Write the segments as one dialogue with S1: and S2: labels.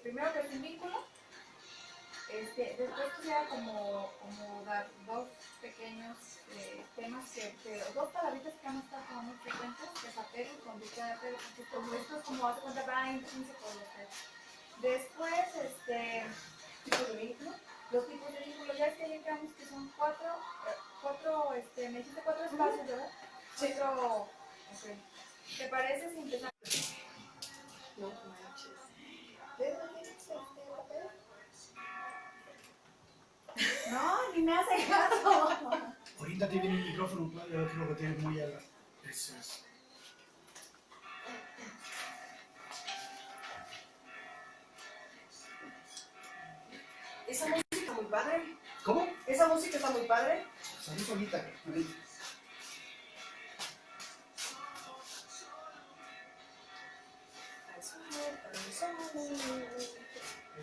S1: Primero que es un vínculo, después quisiera como dar dos pequeños temas, dos palabritas que han estado como muy frecuentes, desapego y conducta de apego, porque como esto es como hace cuenta 20, 15 por los tres. Después, tipos de vínculo, los tipos de vínculo, ya es que ya quedamos que son cuatro, me dijiste cuatro espacios, ¿verdad? Sí. Cuatro, ok. ¿Te parece si empezamos?
S2: No manches.
S1: ¿De dónde tienes papel? No, ni me hace caso.
S3: Ahorita te viene el micrófono, yo creo que tienes muy alto. Eso es.
S2: Esa música está muy padre.
S3: ¿Cómo?
S2: Esa música está muy padre.
S3: Salí solita. Ahí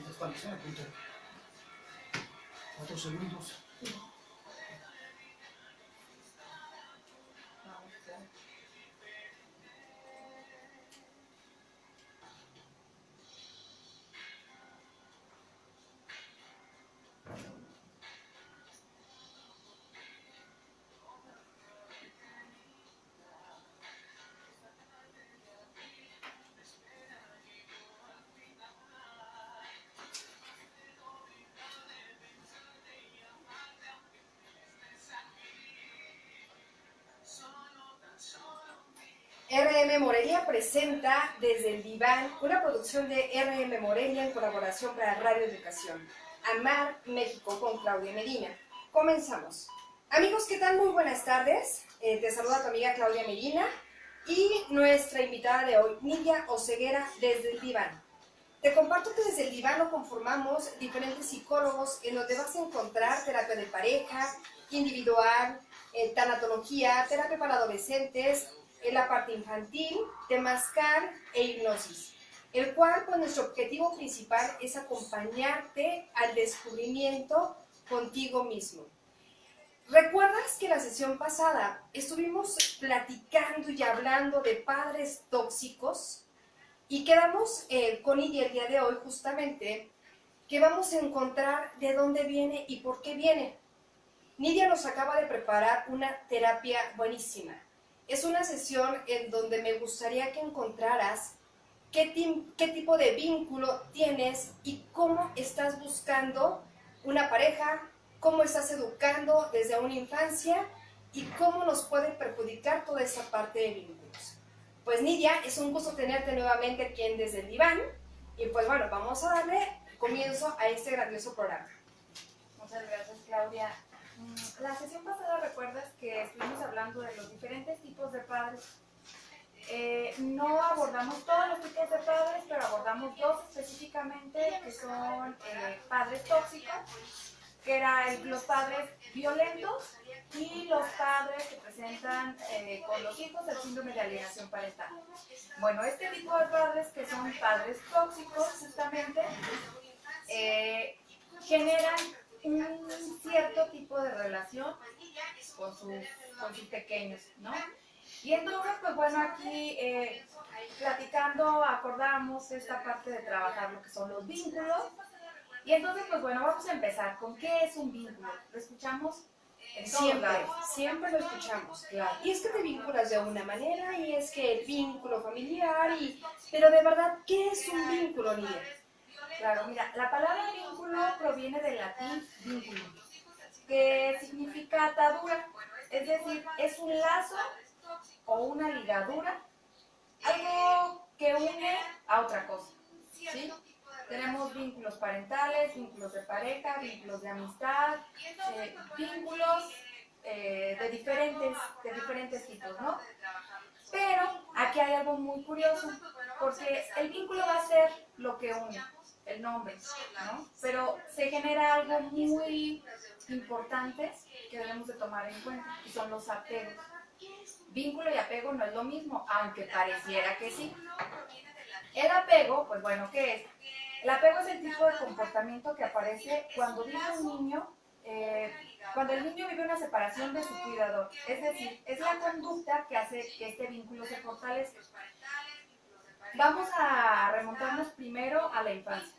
S3: está cuando se me apunta. 4 segundos.
S2: RM Morelia presenta Desde el Diván, una producción de RM Morelia en colaboración para Radio Educación. Amar México con Claudia Medina. Comenzamos. Amigos, ¿qué tal? Muy buenas tardes. Te saluda tu amiga Claudia Medina y nuestra invitada de hoy, Nidia Oseguera, Desde el Diván. Te comparto que Desde el Diván lo conformamos diferentes psicólogos en donde vas a encontrar terapia de pareja, individual, tanatología, terapia para adolescentes, en la parte infantil, temazcal e hipnosis, el cual pues nuestro objetivo principal es acompañarte al descubrimiento contigo mismo. ¿Recuerdas que la sesión pasada estuvimos platicando y hablando de padres tóxicos? Y quedamos con Nidia el día de hoy justamente que vamos a encontrar de dónde viene y por qué viene. Nidia nos acaba de preparar una terapia buenísima. Es una sesión en donde me gustaría que encontraras qué tipo de vínculo tienes y cómo estás buscando una pareja, cómo estás educando desde una infancia y cómo nos puede perjudicar toda esa parte de vínculos. Pues Nidia, es un gusto tenerte nuevamente aquí en Desde el Diván y pues bueno, vamos a darle comienzo a este grandioso programa.
S1: Muchas gracias, Claudia. La sesión pasada recuerdas que estuvimos hablando de los diferentes tipos de padres. No abordamos todos los tipos de padres, pero abordamos dos específicamente que son padres tóxicos, que eran los padres violentos y los padres que presentan con los hijos el síndrome de alienación parental. Bueno, este tipo de padres que son padres tóxicos justamente generan un cierto tipo de relación con sus pequeños, ¿no? Y entonces, pues bueno, aquí platicando acordamos esta parte de trabajar lo que son los vínculos. Y entonces, pues bueno, vamos a empezar con qué es un vínculo. ¿Lo escuchamos?
S2: Siempre lo escuchamos, claro. Y es que te vinculas de una manera y es que el vínculo familiar, pero de verdad, ¿qué es un vínculo, Nidia?
S1: Claro, mira, la palabra vínculo proviene del latín vínculo, que significa atadura, es decir, es un lazo o una ligadura, algo que une a otra cosa, ¿sí? Tenemos vínculos parentales, vínculos de pareja, vínculos de amistad, vínculos de diferentes tipos, ¿no? Pero aquí hay algo muy curioso, porque el vínculo va a ser lo que une, el nombre, ¿no? Pero se genera algo muy importante que debemos de tomar en cuenta, y son los apegos. Vínculo y apego no es lo mismo, aunque pareciera que sí. El apego, pues bueno, ¿qué es? El apego es el tipo de comportamiento que aparece cuando vive un niño, cuando el niño vive una separación de su cuidador. Es decir, es la conducta que hace que este vínculo se fortalezca. Vamos a remontarnos primero a la infancia.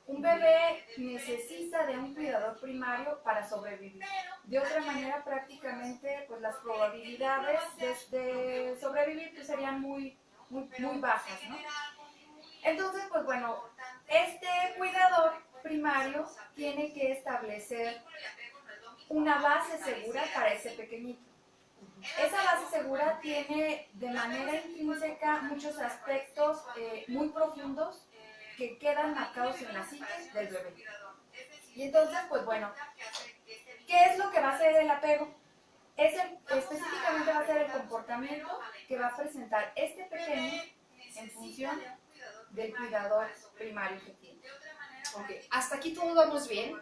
S1: Un bebé necesita de un cuidador primario para sobrevivir. De otra manera, prácticamente, pues las probabilidades de sobrevivir pues, serían muy bajas, ¿no? Entonces, pues bueno, este cuidador primario tiene que establecer una base segura para ese pequeñito. Esa base segura tiene de manera intrínseca muchos aspectos muy profundos que quedan marcados en la psique del bebé. Y entonces, pues bueno, ¿qué es lo que va a ser el apego? Específicamente va a ser el comportamiento que va a presentar este pequeño en función del cuidador primario que tiene.
S2: Ok, hasta aquí todo vamos bien.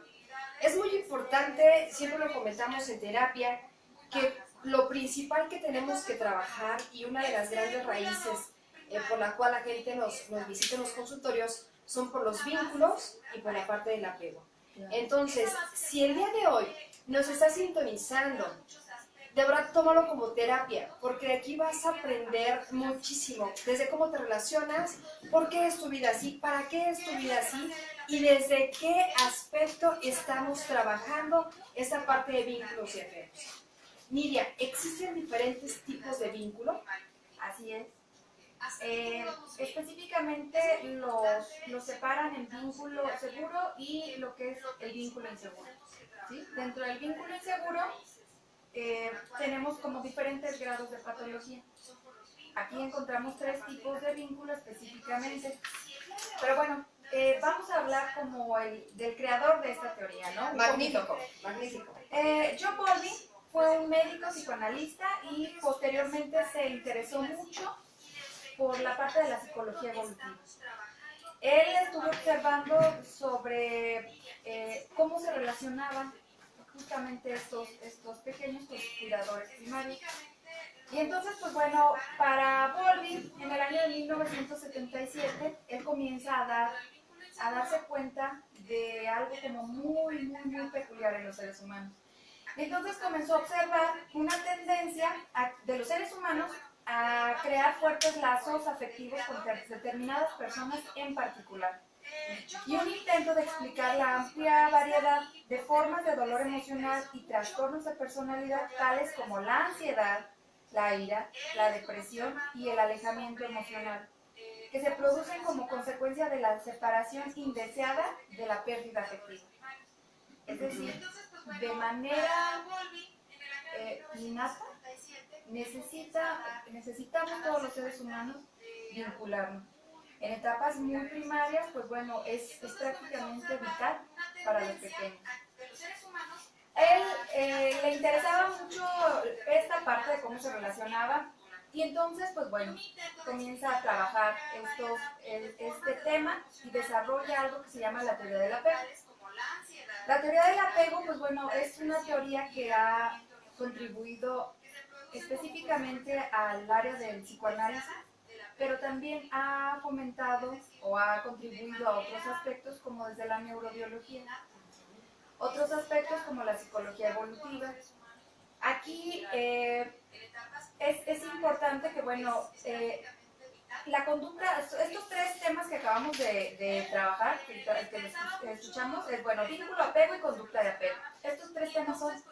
S2: Es muy importante, siempre lo comentamos en terapia, que lo principal que tenemos que trabajar y una de las grandes raíces por la cual la gente nos visita en los consultorios son por los vínculos y por la parte del apego. Entonces, si el día de hoy nos está sintonizando, de verdad tómalo como terapia, porque de aquí vas a aprender muchísimo, desde cómo te relacionas, por qué es tu vida así, para qué es tu vida así, y desde qué aspecto estamos trabajando esta parte de vínculos y apegos. Nidia, ¿existen diferentes tipos de vínculo?
S1: Así es. Específicamente los separan en vínculo seguro y lo que es el vínculo inseguro. ¿Sí? Dentro del vínculo inseguro tenemos como diferentes grados de patología. Aquí encontramos 3 tipos de vínculo específicamente. Pero bueno, vamos a hablar como del creador de esta teoría, ¿no?
S2: Magnífico, magnífico.
S1: John Bowlby fue un médico psicoanalista y posteriormente se interesó mucho por la parte de la psicología evolutiva. Él estuvo observando sobre cómo se relacionaban justamente estos pequeños con sus cuidadores primarios. Y entonces, pues bueno, para Bowlby, en el año de 1977, él comienza a darse cuenta de algo como muy peculiar en los seres humanos. Entonces comenzó a observar una tendencia de los seres humanos a crear fuertes lazos afectivos con determinadas personas en particular. Y un intento de explicar la amplia variedad de formas de dolor emocional y trastornos de personalidad tales como la ansiedad, la ira, la depresión y el alejamiento emocional, que se producen como consecuencia de la separación indeseada de la pérdida afectiva. Es decir, de manera innata, necesitamos todos los seres humanos vincularnos. En etapas muy primarias, pues bueno, es prácticamente vital para los pequeños. Él le interesaba mucho esta parte de cómo se relacionaba y entonces, pues bueno, comienza a trabajar este tema y desarrolla algo que se llama la teoría del apego. La teoría del apego, pues bueno, es una teoría que ha contribuido específicamente al área del psicoanálisis, pero también ha fomentado o ha contribuido a otros aspectos como desde la neurobiología, otros aspectos como la psicología evolutiva. Aquí es importante que, bueno, la conducta, estos 3 temas que acabamos de trabajar, que escuchamos, es, bueno, vínculo, apego y conducta de apego. Estos 3 temas son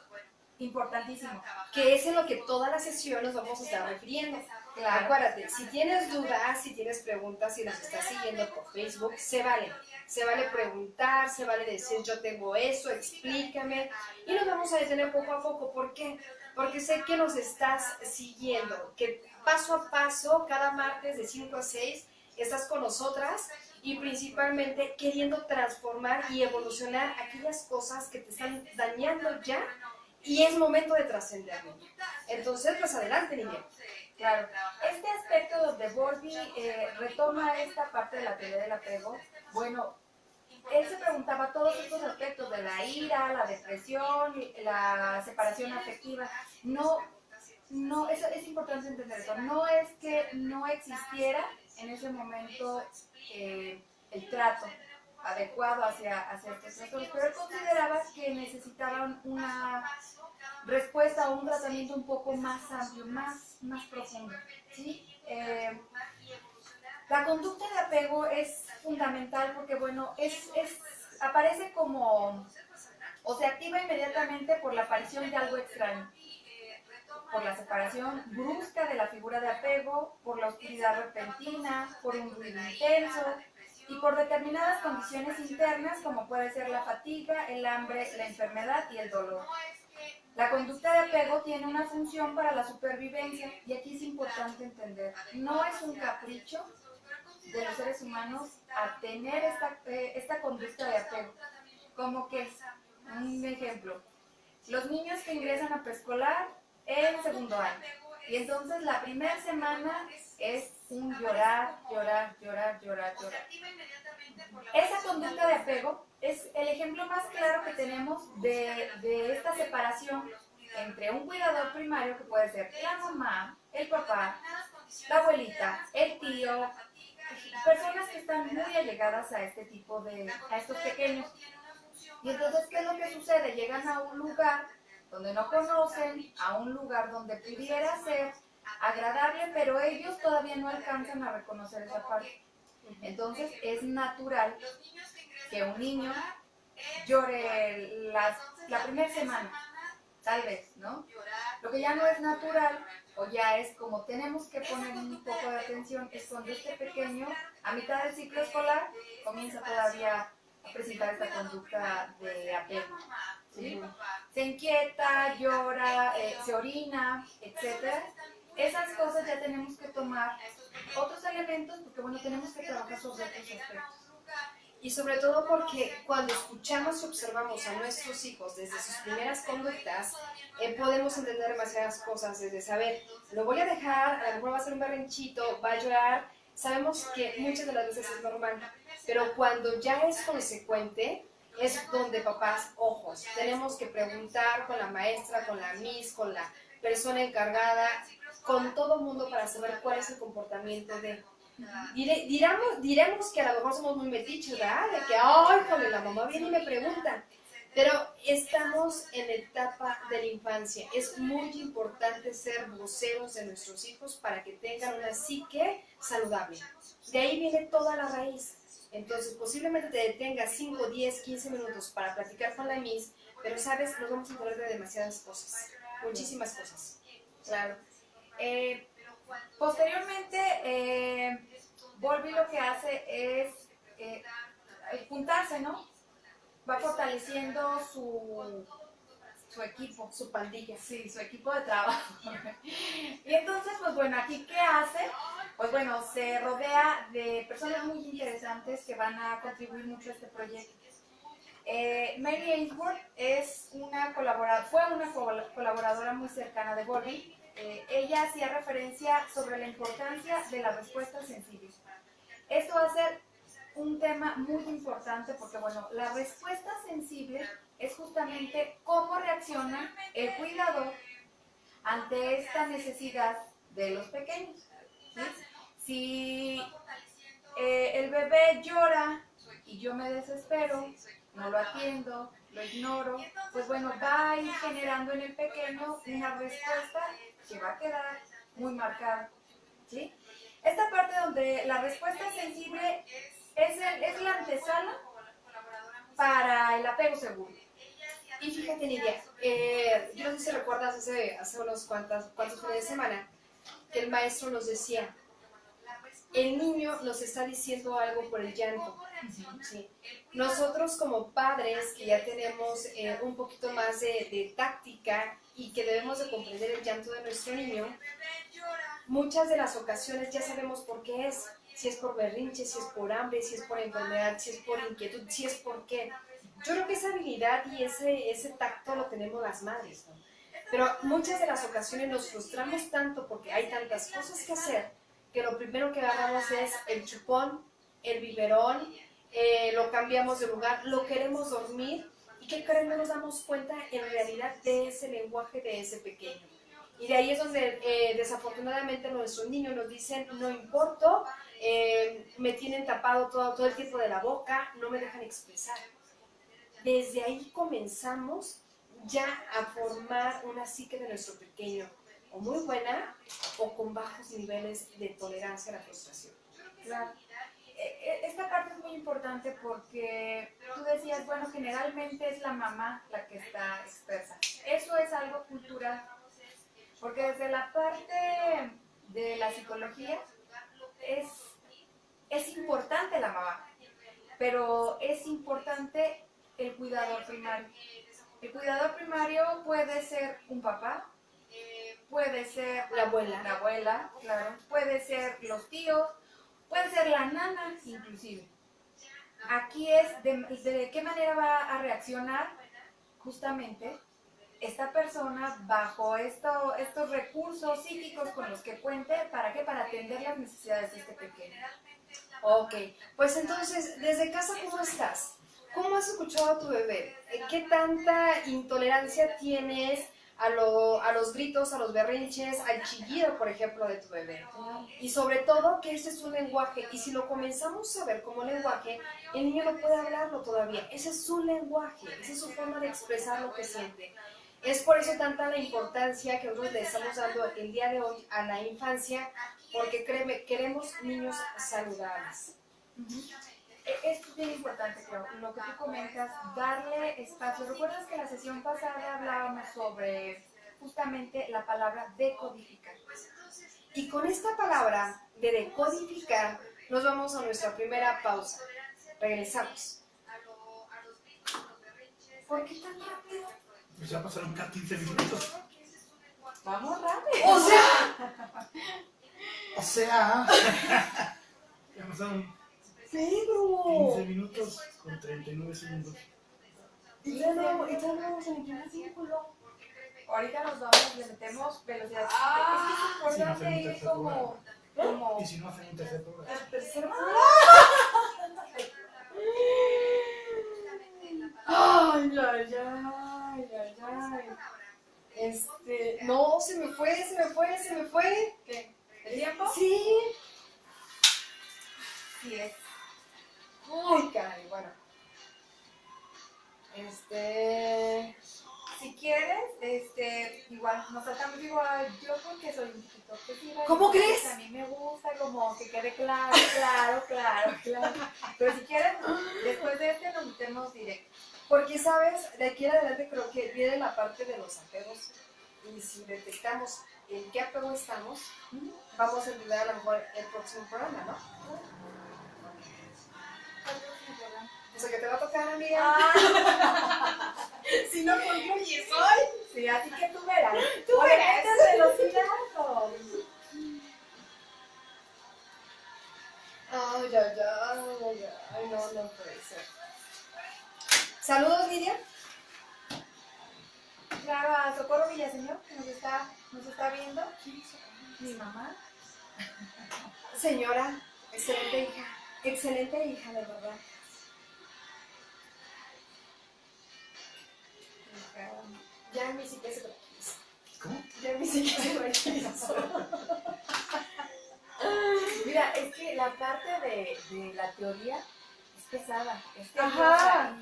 S1: importantísimos.
S2: Que es en lo que todas las sesiones vamos a estar refiriendo. Claro. Acuérdate, si tienes dudas, si tienes preguntas, si nos estás siguiendo por Facebook, se vale. Se vale preguntar, se vale decir yo tengo eso, explícame. Y nos vamos a detener poco a poco. ¿Por qué? Porque sé que nos estás siguiendo, que paso a paso, cada martes de 5 a 6, estás con nosotras y principalmente queriendo transformar y evolucionar aquellas cosas que te están dañando ya y es momento de trascenderlo. Entonces, pues adelante, niña.
S1: Claro. Este aspecto donde Bowlby retoma esta parte de la teoría del apego, bueno, él se preguntaba todos estos aspectos de la ira, la depresión, la separación afectiva. No, es importante entender eso. No es que no existiera en ese momento el trato adecuado hacia estos trastornos, pero él consideraba que necesitaban una respuesta o un tratamiento un poco más amplio, más profundo, ¿sí? La conducta de apego es fundamental porque, bueno, aparece como, o se activa inmediatamente por la aparición de algo extraño, por la separación brusca de la figura de apego, por la oscuridad repentina, por un ruido intenso y por determinadas condiciones internas como puede ser la fatiga, el hambre, la enfermedad y el dolor. La conducta de apego tiene una función para la supervivencia y aquí es importante entender, no es un capricho de los seres humanos a tener esta conducta de apego. Como que, un ejemplo, los niños que ingresan a preescolar en segundo año. Y entonces la primera semana es un llorar, llorar, llorar, llorar, llorar. Esa conducta de apego es el ejemplo más claro que tenemos de esta separación entre un cuidador primario, que puede ser la mamá, el papá, la abuelita, el tío, personas que están muy allegadas a este tipo a estos pequeños. Y entonces, ¿qué es lo que sucede? Llegan a un lugar donde no conocen, a un lugar donde pudiera ser agradable, pero ellos todavía no alcanzan a reconocer esa parte. Entonces, es natural que un niño llore la primera semana, tal vez, ¿no? Lo que ya no es natural, o ya es como tenemos que poner un poco de atención, es cuando este pequeño, a mitad del ciclo escolar, comienza todavía a presentar esta conducta de apego, ¿sí? Se inquieta, llora, se orina, etc. Esas cosas ya tenemos que tomar otros elementos porque, bueno, tenemos que trabajar sobre otros aspectos.
S2: Y sobre todo porque cuando escuchamos y observamos a nuestros hijos desde sus primeras conductas, podemos entender demasiadas cosas, desde saber, lo voy a dejar, a lo mejor va a ser un berrinchito, va a llorar, sabemos que muchas de las veces es normal, pero cuando ya es consecuente, es donde papás, ojos, tenemos que preguntar con la maestra, con la miss, con la persona encargada, con todo el mundo para saber cuál es el comportamiento de... Diremos que a lo mejor somos muy metiches, ¿verdad? De que, ay, joder, la mamá viene y me pregunta. Pero estamos en la etapa de la infancia. Es muy importante ser voceros de nuestros hijos para que tengan una psique saludable. De ahí viene toda la raíz. Entonces, posiblemente te detengas 5, 10, 15 minutos para platicar con la Miss, pero sabes, nos vamos a enterar de demasiadas cosas, muchísimas cosas.
S1: Claro. Posteriormente, Volvi lo que hace es juntarse, ¿no? Va fortaleciendo su equipo,
S2: Su pandilla.
S1: sí, su equipo de trabajo. Y entonces, pues bueno, aquí ¿qué hace? Pues bueno, se rodea de personas muy interesantes que van a contribuir mucho a este proyecto. Mary Ainsworth fue una colaboradora muy cercana de Volvi. Ella hacía referencia sobre la importancia de la respuesta sensible. Esto va a ser un tema muy importante porque, bueno, la respuesta sensible es justamente cómo reacciona el cuidador ante esta necesidad de los pequeños, ¿sí? Si el bebé llora y yo me desespero, no lo atiendo, lo ignoro, pues bueno, va a ir generando en el pequeño una respuesta que va a quedar muy marcada, ¿sí? Esta parte donde la respuesta sensible es la antesala para el apego seguro.
S2: Y fíjate, Nidia, yo no sé si recuerdas hace unos cuantos fines de semana que el maestro nos decía, el niño nos está diciendo algo por el llanto. ¿Sí? Nosotros como padres que ya tenemos un poquito más de táctica y que debemos de comprender el llanto de nuestro niño, muchas de las ocasiones ya sabemos por qué es. Si es por berrinche, si es por hambre, si es por enfermedad, si es por inquietud, si es por qué. Yo creo que esa habilidad y ese tacto lo tenemos las madres, ¿no? Pero muchas de las ocasiones nos frustramos tanto porque hay tantas cosas que hacer que lo primero que agarramos es el chupón, el biberón, lo cambiamos de lugar, lo queremos dormir y ¿qué creen? No nos damos cuenta en realidad de ese lenguaje de ese pequeño. Y de ahí es donde desafortunadamente nuestros niños nos dicen, no importo, me tienen tapado todo el tiempo de la boca, no me dejan expresar. Desde ahí comenzamos ya a formar una psique de nuestro pequeño, o muy buena o con bajos niveles de tolerancia a la frustración.
S1: Claro. Esta parte es muy importante porque tú decías, bueno, generalmente es la mamá la que está experta. Eso es algo cultural, porque desde la parte de la psicología es importante la mamá, pero es importante el cuidador primario. El cuidador primario puede ser un papá, puede ser
S2: La abuela.
S1: la abuela, claro, puede ser los tíos, puede ser la nana inclusive. Aquí es de qué manera va a reaccionar justamente esta persona bajo estos recursos psíquicos con los que cuente, ¿para qué? Para atender las necesidades de este pequeño.
S2: Ok, pues entonces, desde casa, ¿cómo estás? ¿Cómo has escuchado a tu bebé? ¿Qué tanta intolerancia tienes a los gritos, a los berrinches, al chillido, por ejemplo, de tu bebé? Y sobre todo que ese es un lenguaje, y si lo comenzamos a ver como lenguaje, el niño no puede hablarlo todavía. Ese es su lenguaje, esa es su forma de expresar lo que siente. Es por eso tanta la importancia que nosotros le estamos dando el día de hoy a la infancia, porque créeme, queremos niños saludables.
S1: Esto es bien importante, creo, lo que tú comentas, darle espacio. ¿Recuerdas que la sesión pasada hablábamos sobre justamente la palabra decodificar?
S2: Y con esta palabra de decodificar, nos vamos a nuestra primera pausa. Regresamos.
S1: ¿Por qué tan rápido?
S3: Pues ya pasaron casi 15 minutos.
S1: Vamos rápido.
S2: O sea,
S3: Ya pasaron
S2: Pedro.
S3: 15 minutos con 39 segundos.
S2: Y ya no vamos en el primer círculo.
S1: Ahorita nos vamos, le metemos velocidad. Es que es importante ir como
S3: Y si no hacen un tercer programa.
S1: el tercer
S2: Ay, ay, ay, ay. No, se me fue.
S1: ¿Qué? ¿El tiempo?
S2: Sí.
S1: Sí es.
S2: Ay, caray, bueno.
S1: Si quieres, igual nos saltamos, digo, yo porque soy un poquito obsesiva.
S2: ¿Cómo
S1: entonces
S2: crees?
S1: A mí me gusta como que quede claro. Pero si quieres, después de nos metemos directo.
S2: Porque, ¿sabes? De aquí en adelante creo que viene la parte de los apegos. Y si detectamos en qué apego estamos, vamos a entender a lo mejor el próximo programa, ¿no? O sea, que te va a tocar, amiga. Si no concluyes hoy.
S1: Sí, así que tú verás.
S2: Tú verás.
S1: Velocidad.
S2: Ay, no puede ser. Saludos, Lidia.
S1: Claro, a Socorro Villaseñor, que nos está viendo. Mi mamá.
S2: Señora, excelente hija, de verdad. Ya mi psique se tranquiliza.
S3: ¿Cómo?
S2: Ya mi psique se tranquiliza.
S1: Mira, es que la parte de la teoría es pesada, es
S2: Ajá.
S1: tediosa,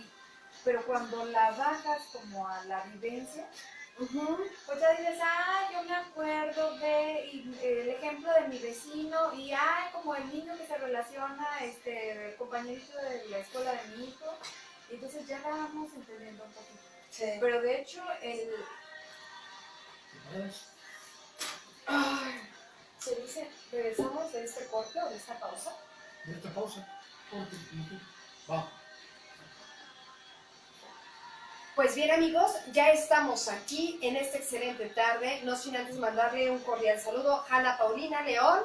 S1: pero cuando la bajas como a la vivencia,
S2: Uh-huh.
S1: pues ya dices, yo me acuerdo de el ejemplo de mi vecino y como el niño que se relaciona, el compañerito de la escuela de mi hijo, y entonces ya la vamos entendiendo un poquito.
S2: Sí.
S1: Pero de hecho,
S2: Ay, se dice, regresamos de este corte o de esta pausa.
S3: De esta pausa. Corte, va.
S2: Pues bien, amigos, ya estamos aquí en esta excelente tarde. No sin antes mandarle un cordial saludo a Ana Paulina León,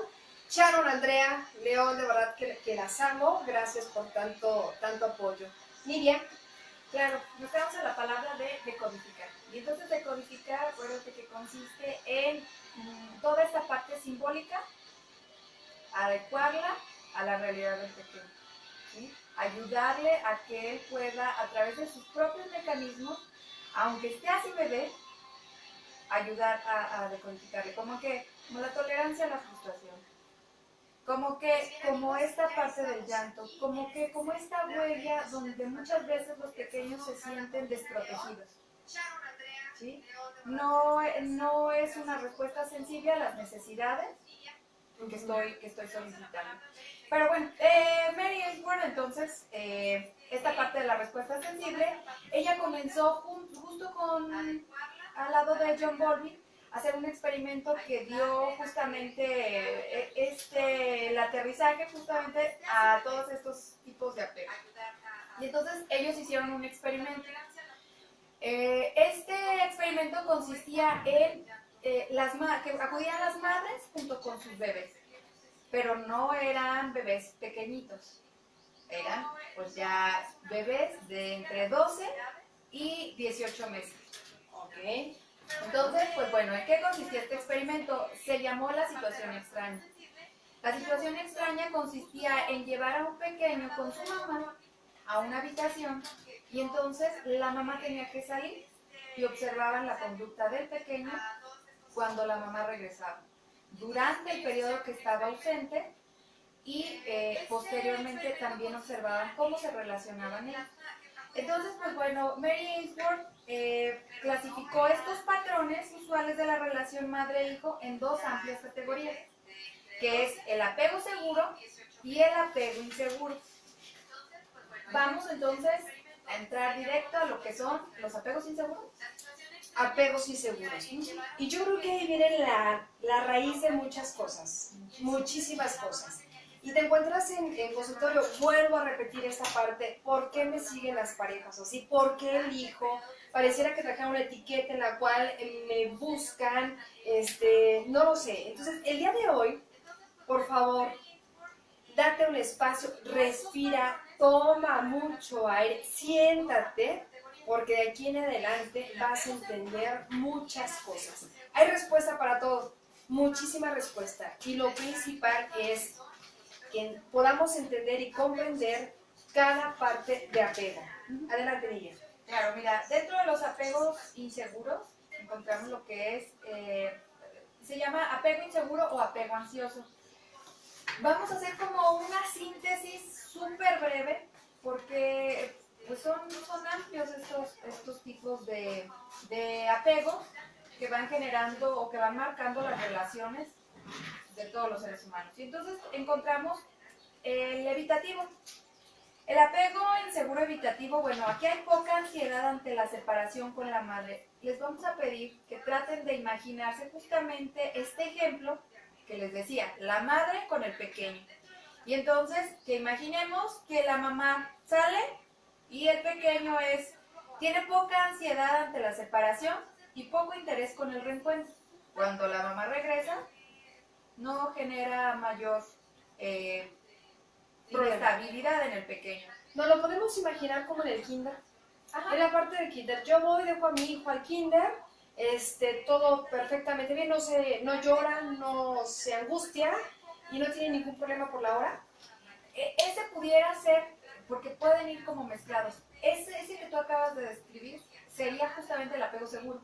S2: Sharon Andrea León, de verdad que las amo. Gracias por tanto apoyo. Miriam.
S1: claro, nos quedamos en la palabra de decodificar. Y entonces decodificar, acuérdate que consiste en toda esta parte simbólica, adecuarla a la realidad del pequeño. ¿Sí? Ayudarle a que él pueda, a través de sus propios mecanismos, aunque esté así bebé, ayudar a decodificarle. Como la tolerancia a la frustración. Como esta parte del llanto, como esta huella donde muchas veces los pequeños se sienten desprotegidos. ¿Sí? No es una respuesta sensible a las necesidades que estoy solicitando. Pero bueno, Mary Ainsworth, entonces, esta parte de la respuesta sensible, ella comenzó justo al lado de John Bowlby, a hacer un experimento que dio justamente el aterrizaje justamente a todos estos tipos de apego. Y entonces ellos hicieron un experimento. Este experimento consistía en que acudían las madres junto con sus bebés, pero no eran bebés pequeñitos, eran pues ya bebés de entre 12 y 18 meses.
S2: Ok.
S1: Entonces, pues bueno, ¿en qué consistía este experimento? Se llamó la situación extraña. La situación extraña consistía en llevar a un pequeño con su mamá a una habitación y entonces la mamá tenía que salir y observaban la conducta del pequeño cuando la mamá regresaba, durante el periodo que estaba ausente y posteriormente también observaban cómo se relacionaban ellos. Entonces, pues bueno, Mary Ainsworth clasificó estos patrones usuales de la relación madre-hijo en dos amplias categorías, que es el apego seguro y el apego inseguro. Vamos entonces a entrar directo a lo que son los apegos inseguros.
S2: Apegos inseguros. Y yo creo que ahí viene la raíz de muchas cosas, muchísimas cosas. Y te encuentras en consultorio, vuelvo a repetir esta parte, ¿por qué me siguen las parejas así? ¿Por qué el hijo? Pareciera que trajeron una etiqueta en la cual me buscan, no lo sé. Entonces, el día de hoy, por favor, date un espacio, respira, toma mucho aire, siéntate, porque de aquí en adelante vas a entender muchas cosas. Hay respuesta para todo, muchísima respuesta. Y lo principal es que podamos entender y comprender cada parte de apego. Adelante, Nidia.
S1: Claro, mira, dentro de los apegos inseguros encontramos lo que es, se llama apego inseguro o apego ansioso. Vamos a hacer como una síntesis súper breve porque pues son amplios estos tipos de apegos que van generando o que van marcando las relaciones de todos los seres humanos. Y entonces encontramos el evitativo. El apego inseguro evitativo, bueno, aquí hay poca ansiedad ante la separación con la madre. Les vamos a pedir que traten de imaginarse justamente este ejemplo que les decía, la madre con el pequeño. Y entonces, que imaginemos que la mamá sale y el pequeño tiene poca ansiedad ante la separación y poco interés con el reencuentro. Cuando la mamá regresa, no genera mayor estabilidad en el pequeño.
S2: Nos lo podemos imaginar como en el kinder.
S1: Ajá.
S2: En la parte del kinder, yo voy, dejo a mi hijo al kinder, todo perfectamente bien, no llora, no se angustia y no tiene ningún problema por la hora.
S1: Ese pudiera ser, porque pueden ir como mezclados. Ese que tú acabas de describir sería justamente el apego seguro.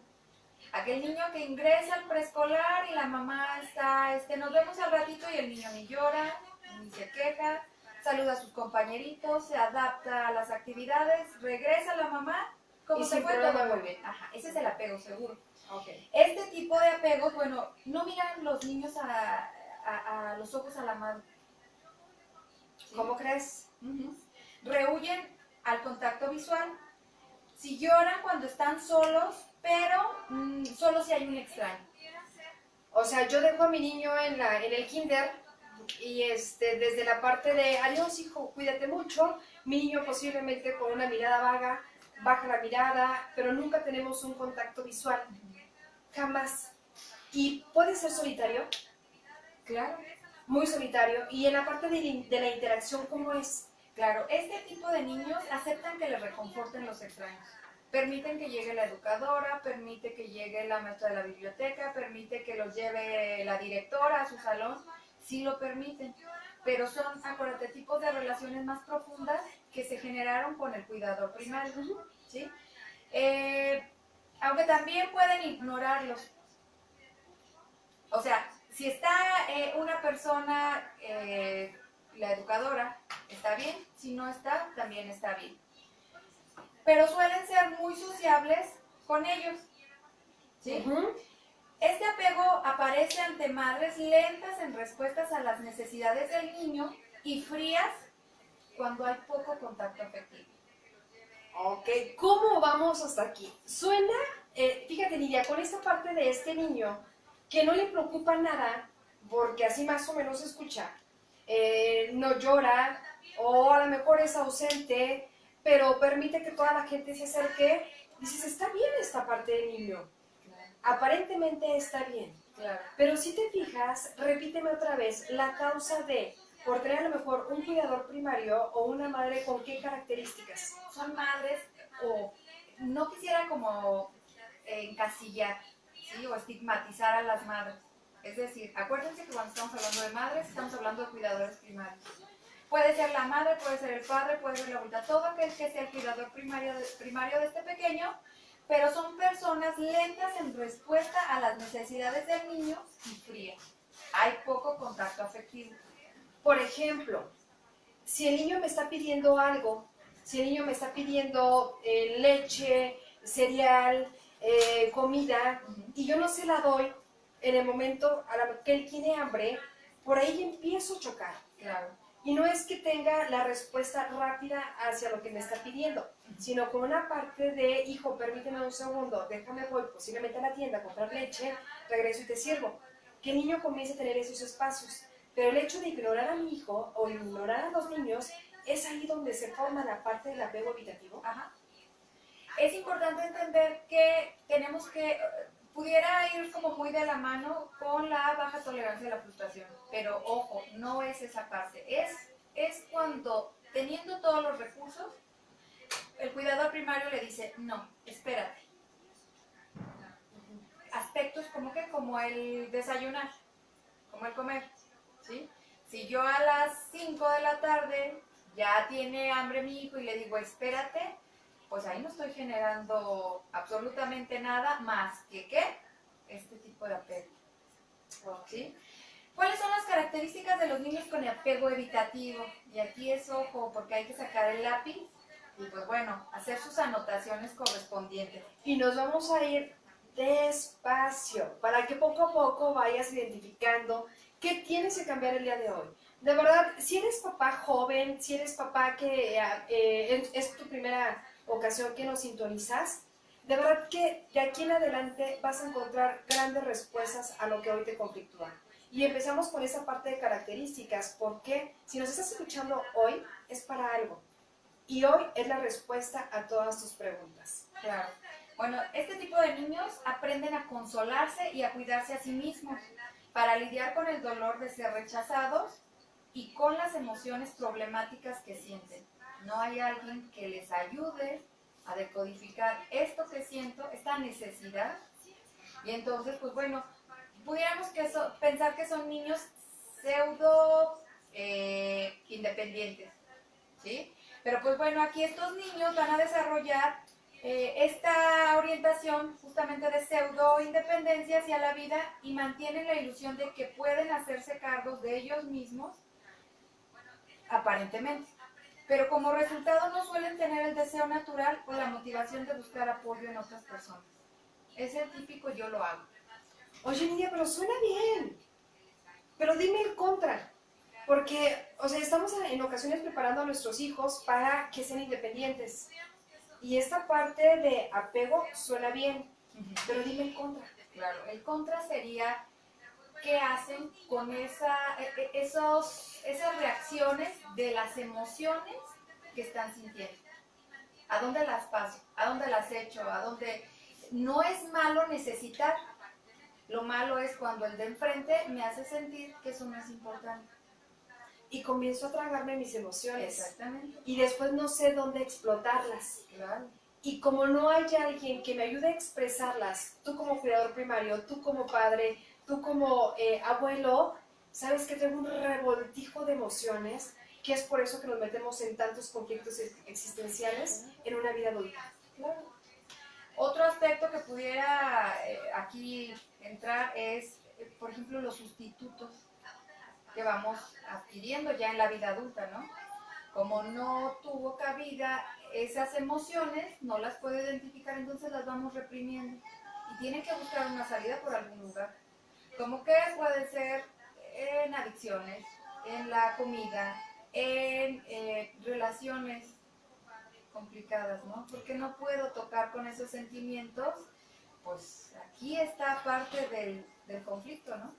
S1: Aquel niño que ingresa al preescolar y la mamá está, nos vemos al ratito y el niño ni llora, ni se queja, saluda a sus compañeritos, se adapta a las actividades, regresa la mamá, como se fue, todo muy bien. Ajá, ese es el apego seguro.
S2: Okay.
S1: Este tipo de apegos, bueno, no miran los niños a los ojos a la madre. ¿Sí?
S2: ¿Cómo crees?
S1: Rehuyen al contacto visual. Si lloran cuando están solos, pero solo si hay un extraño.
S2: O sea, yo dejo a mi niño en el kinder y desde la parte de adiós hijo, cuídate mucho, mi niño posiblemente con una mirada vaga, baja la mirada, pero nunca tenemos un contacto visual. Jamás. ¿Y puede ser solitario?
S1: Claro.
S2: Muy solitario. ¿Y en la parte de la interacción cómo es?
S1: Claro, este tipo de niños aceptan que les reconforten los extraños. Permiten que llegue la educadora, permite que llegue la maestra de la biblioteca, permite que los lleve la directora a su salón, sí lo permiten. Pero son, acuérdate, tipos de relaciones más profundas que se generaron con el cuidador primario, ¿sí? Aunque también pueden ignorarlos. O sea, si está una persona, la educadora, está bien, si no está, también está bien. Pero suelen ser muy sociables con ellos, ¿sí? Este apego aparece ante madres lentas en respuestas a las necesidades del niño y frías cuando hay poco contacto afectivo.
S2: Ok, ¿cómo vamos hasta aquí? Suena, fíjate Lidia, con esta parte de este niño que no le preocupa nada, porque así más o menos se escucha, no llora o a lo mejor es ausente, pero permite que toda la gente se acerque. Dices, está bien esta parte del niño, aparentemente está bien.
S1: Claro.
S2: Pero si te fijas, repíteme otra vez, la causa de, por tener a lo mejor un cuidador primario o una madre, ¿con qué características?
S1: Son madres, o no quisiera como encasillar, ¿sí? O estigmatizar a las madres. Es decir, acuérdense que cuando estamos hablando de madres, estamos hablando de cuidadores primarios. Puede ser la madre, puede ser el padre, puede ser la abuelita, todo aquel que sea el cuidador primario de este pequeño, pero son personas lentas en respuesta a las necesidades del niño y frías. Hay poco contacto afectivo.
S2: Por ejemplo, si el niño me está pidiendo algo, si el niño me está pidiendo leche, cereal, comida, y yo no se la doy en el momento a la que él tiene hambre, por ahí empiezo a chocar.
S1: Claro.
S2: Y no es que tenga la respuesta rápida hacia lo que me está pidiendo, sino con una parte de, hijo, permíteme un segundo, déjame voy posiblemente a la tienda a comprar leche, regreso y te sirvo. Que el niño comience a tener esos espacios. Pero el hecho de ignorar a mi hijo o ignorar a los niños es ahí donde se forma la parte del apego evitativo.
S1: Ajá. Es importante entender que tenemos que, pudiera ir como muy de la mano con la baja tolerancia a la frustración, pero ojo, no es esa parte, es cuando teniendo todos los recursos, el cuidador primario le dice, no, espérate. Aspectos como el desayunar, como el comer, ¿sí? Si yo a las 5 de la tarde ya tiene hambre mi hijo y le digo, espérate, pues ahí no estoy generando absolutamente nada más que ¿qué? Este tipo de apego. ¿Sí? ¿Cuáles son las características de los niños con apego evitativo? Y aquí es ojo, porque hay que sacar el lápiz y pues bueno, hacer sus anotaciones correspondientes.
S2: Y nos vamos a ir despacio, para que poco a poco vayas identificando qué tienes que cambiar el día de hoy. De verdad, si eres papá joven, si eres papá que es tu primera ocasión que nos sintonizas, de verdad que de aquí en adelante vas a encontrar grandes respuestas a lo que hoy te conflictúa. Y empezamos con esa parte de características, porque si nos estás escuchando hoy, es para algo. Y hoy es la respuesta a todas tus preguntas.
S1: Claro. Bueno, este tipo de niños aprenden a consolarse y a cuidarse a sí mismos para lidiar con el dolor de ser rechazados y con las emociones problemáticas que sienten. No hay alguien que les ayude a decodificar esto que siento, esta necesidad. Y entonces, pues bueno, pudiéramos pensar que son niños pseudo independientes, ¿sí? Pero pues bueno, aquí estos niños van a desarrollar esta orientación justamente de pseudo independencia hacia la vida y mantienen la ilusión de que pueden hacerse cargos de ellos mismos, aparentemente. Pero como resultado no suelen tener el deseo natural o la motivación de buscar apoyo en otras personas. Es el típico yo lo hago.
S2: Oye, Nidia, pero suena bien. Pero dime el contra. Porque, o sea, estamos en ocasiones preparando a nuestros hijos para que sean independientes. Y esta parte de apego suena bien, pero dime el contra.
S1: Claro, el contra sería qué hacen con esas reacciones de las emociones que están sintiendo. ¿A dónde las paso? ¿A dónde las echo? ¿A dónde? No es malo necesitar. Lo malo es cuando el de enfrente me hace sentir que eso no es importante.
S2: Y comienzo a tragarme mis emociones.
S1: Exactamente.
S2: Y después no sé dónde explotarlas.
S1: Claro.
S2: Y como no hay alguien que me ayude a expresarlas, tú como cuidador primario, tú como padre, tú como abuelo, sabes que tengo un revoltijo de emociones, que es por eso que nos metemos en tantos conflictos existenciales en una vida adulta.
S1: Claro. Otro aspecto que pudiera aquí entrar es, por ejemplo, los sustitutos que vamos adquiriendo ya en la vida adulta, ¿no? Como no tuvo cabida esas emociones, no las puede identificar, entonces las vamos reprimiendo. Y tiene que buscar una salida por algún lugar. Como que puede ser en adicciones, en la comida, en relaciones complicadas, ¿no? Porque no puedo tocar con esos sentimientos, pues aquí está parte del conflicto, ¿no?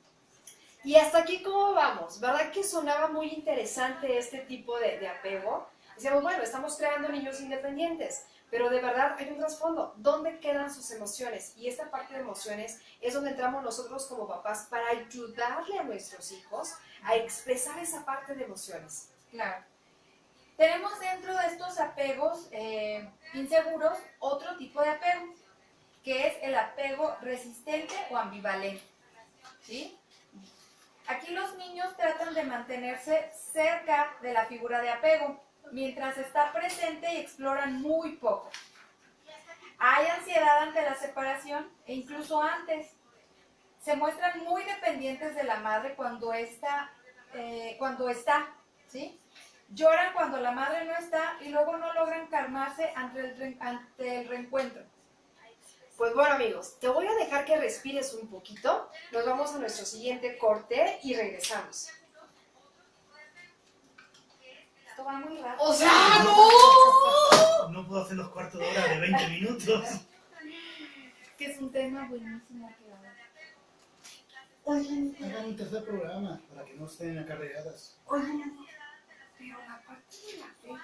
S2: Y hasta aquí, ¿cómo vamos? ¿Verdad que sonaba muy interesante este tipo de apego? Decíamos, bueno, estamos creando niños independientes, pero de verdad hay un trasfondo. ¿Dónde quedan sus emociones? Y esta parte de emociones es donde entramos nosotros como papás para ayudarle a nuestros hijos a expresar esa parte de emociones.
S1: Claro. Tenemos dentro de estos apegos inseguros otro tipo de apego, que es el apego resistente o ambivalente, ¿sí? Aquí los niños tratan de mantenerse cerca de la figura de apego, mientras está presente y exploran muy poco. Hay ansiedad ante la separación e incluso antes. Se muestran muy dependientes de la madre cuando está, ¿sí? Lloran cuando la madre no está y luego no logran calmarse ante el reencuentro.
S2: Pues bueno, amigos, te voy a dejar que respires un poquito. Nos vamos a nuestro siguiente corte y regresamos.
S1: Esto va muy rápido.
S2: ¡O sea, no!
S3: No puedo hacer los cuartos de hora de 20 minutos.
S1: Que es un tema buenísimo.
S2: Oye,
S3: Hagan un tercer programa para que no estén acarreadas.
S2: oye, pero la parte del apego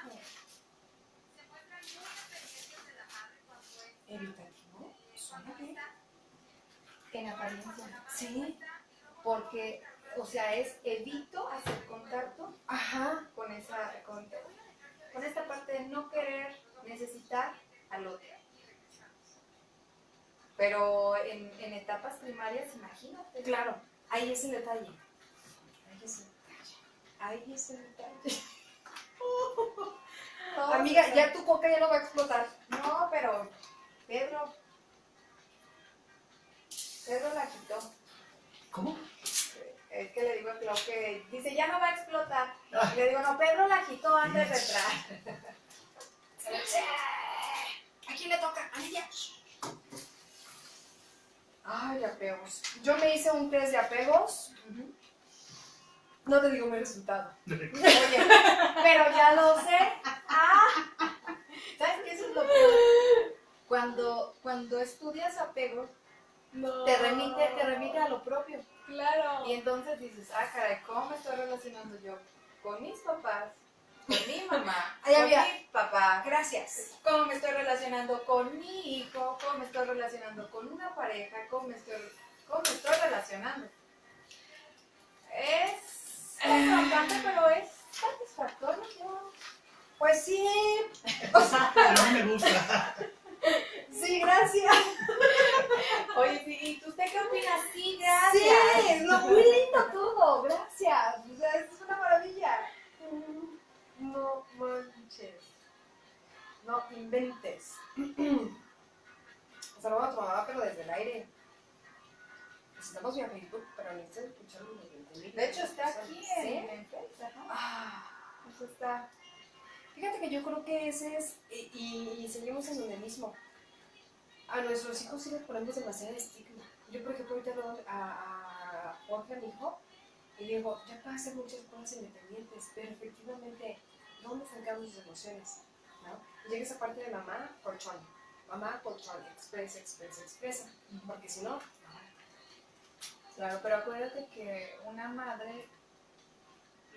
S2: evitativo suena bien.
S1: En apariencia.
S2: Sí,
S1: Porque, o sea, evito hacer contacto
S2: ajá.
S1: con esta parte de no querer necesitar al otro. Pero en etapas primarias, imagínate.
S2: Claro, ahí es el detalle. Ahí es el detalle. Ahí es el detalle.
S1: No,
S2: Amiga,
S1: o sea,
S2: ya tu coca ya no va a explotar.
S1: no, pero Pedro la quitó.
S3: ¿Cómo?
S1: Es que le digo a Clau que dice, ya no va a explotar.
S3: Ah.
S1: Y le digo, no, Pedro la quitó antes de entrar.
S2: ¿A quién le toca? A ella. Ay, apegos. Yo me hice un test de apegos. No te digo mi resultado.
S1: Oye, pero ya lo sé. ¿Sabes qué? Eso es lo peor. Cuando estudias apego,
S2: No.
S1: te remite a lo propio.
S2: Claro.
S1: Y entonces dices, caray, ¿cómo me estoy relacionando yo con mis papás, con mi mamá,
S2: Ay,
S1: con
S2: amiga.
S1: mi papá?
S2: Gracias.
S1: ¿Cómo me estoy relacionando con mi hijo? ¿Cómo me estoy relacionando con una pareja? ¿Cómo me estoy relacionando? Es confrontante, pero es satisfactorio, ¿no?
S2: Pues sí.
S3: Pero a mí me gusta.
S2: Sí, gracias.
S1: Oye, sí, ¿y usted qué opina? Sí, gracias.
S2: Sí, no, muy lindo todo. Gracias. O sea, esto es una maravilla. No manches. No inventes. Saludos a tu mamá, pero desde el aire. Pues estamos vía Facebook, pero necesitas escucharlo en el internet.
S1: De hecho, está aquí
S2: ¿Sí?
S1: en Facebook. Eso está.
S2: Fíjate que yo creo que ese es, y seguimos en donde mismo. A nuestros hijos sí les ponemos demasiado estigma. Yo, por ejemplo, ahorita veo a Jorge, a mi hijo, y le digo, ya puede hacer muchas cosas independientes, pero efectivamente, ¿dónde sacamos sus emociones? ¿No? Y llega esa parte de mamá, colchón. Mamá, colchón, expresa. Porque si no,
S1: Claro, pero acuérdate que una madre,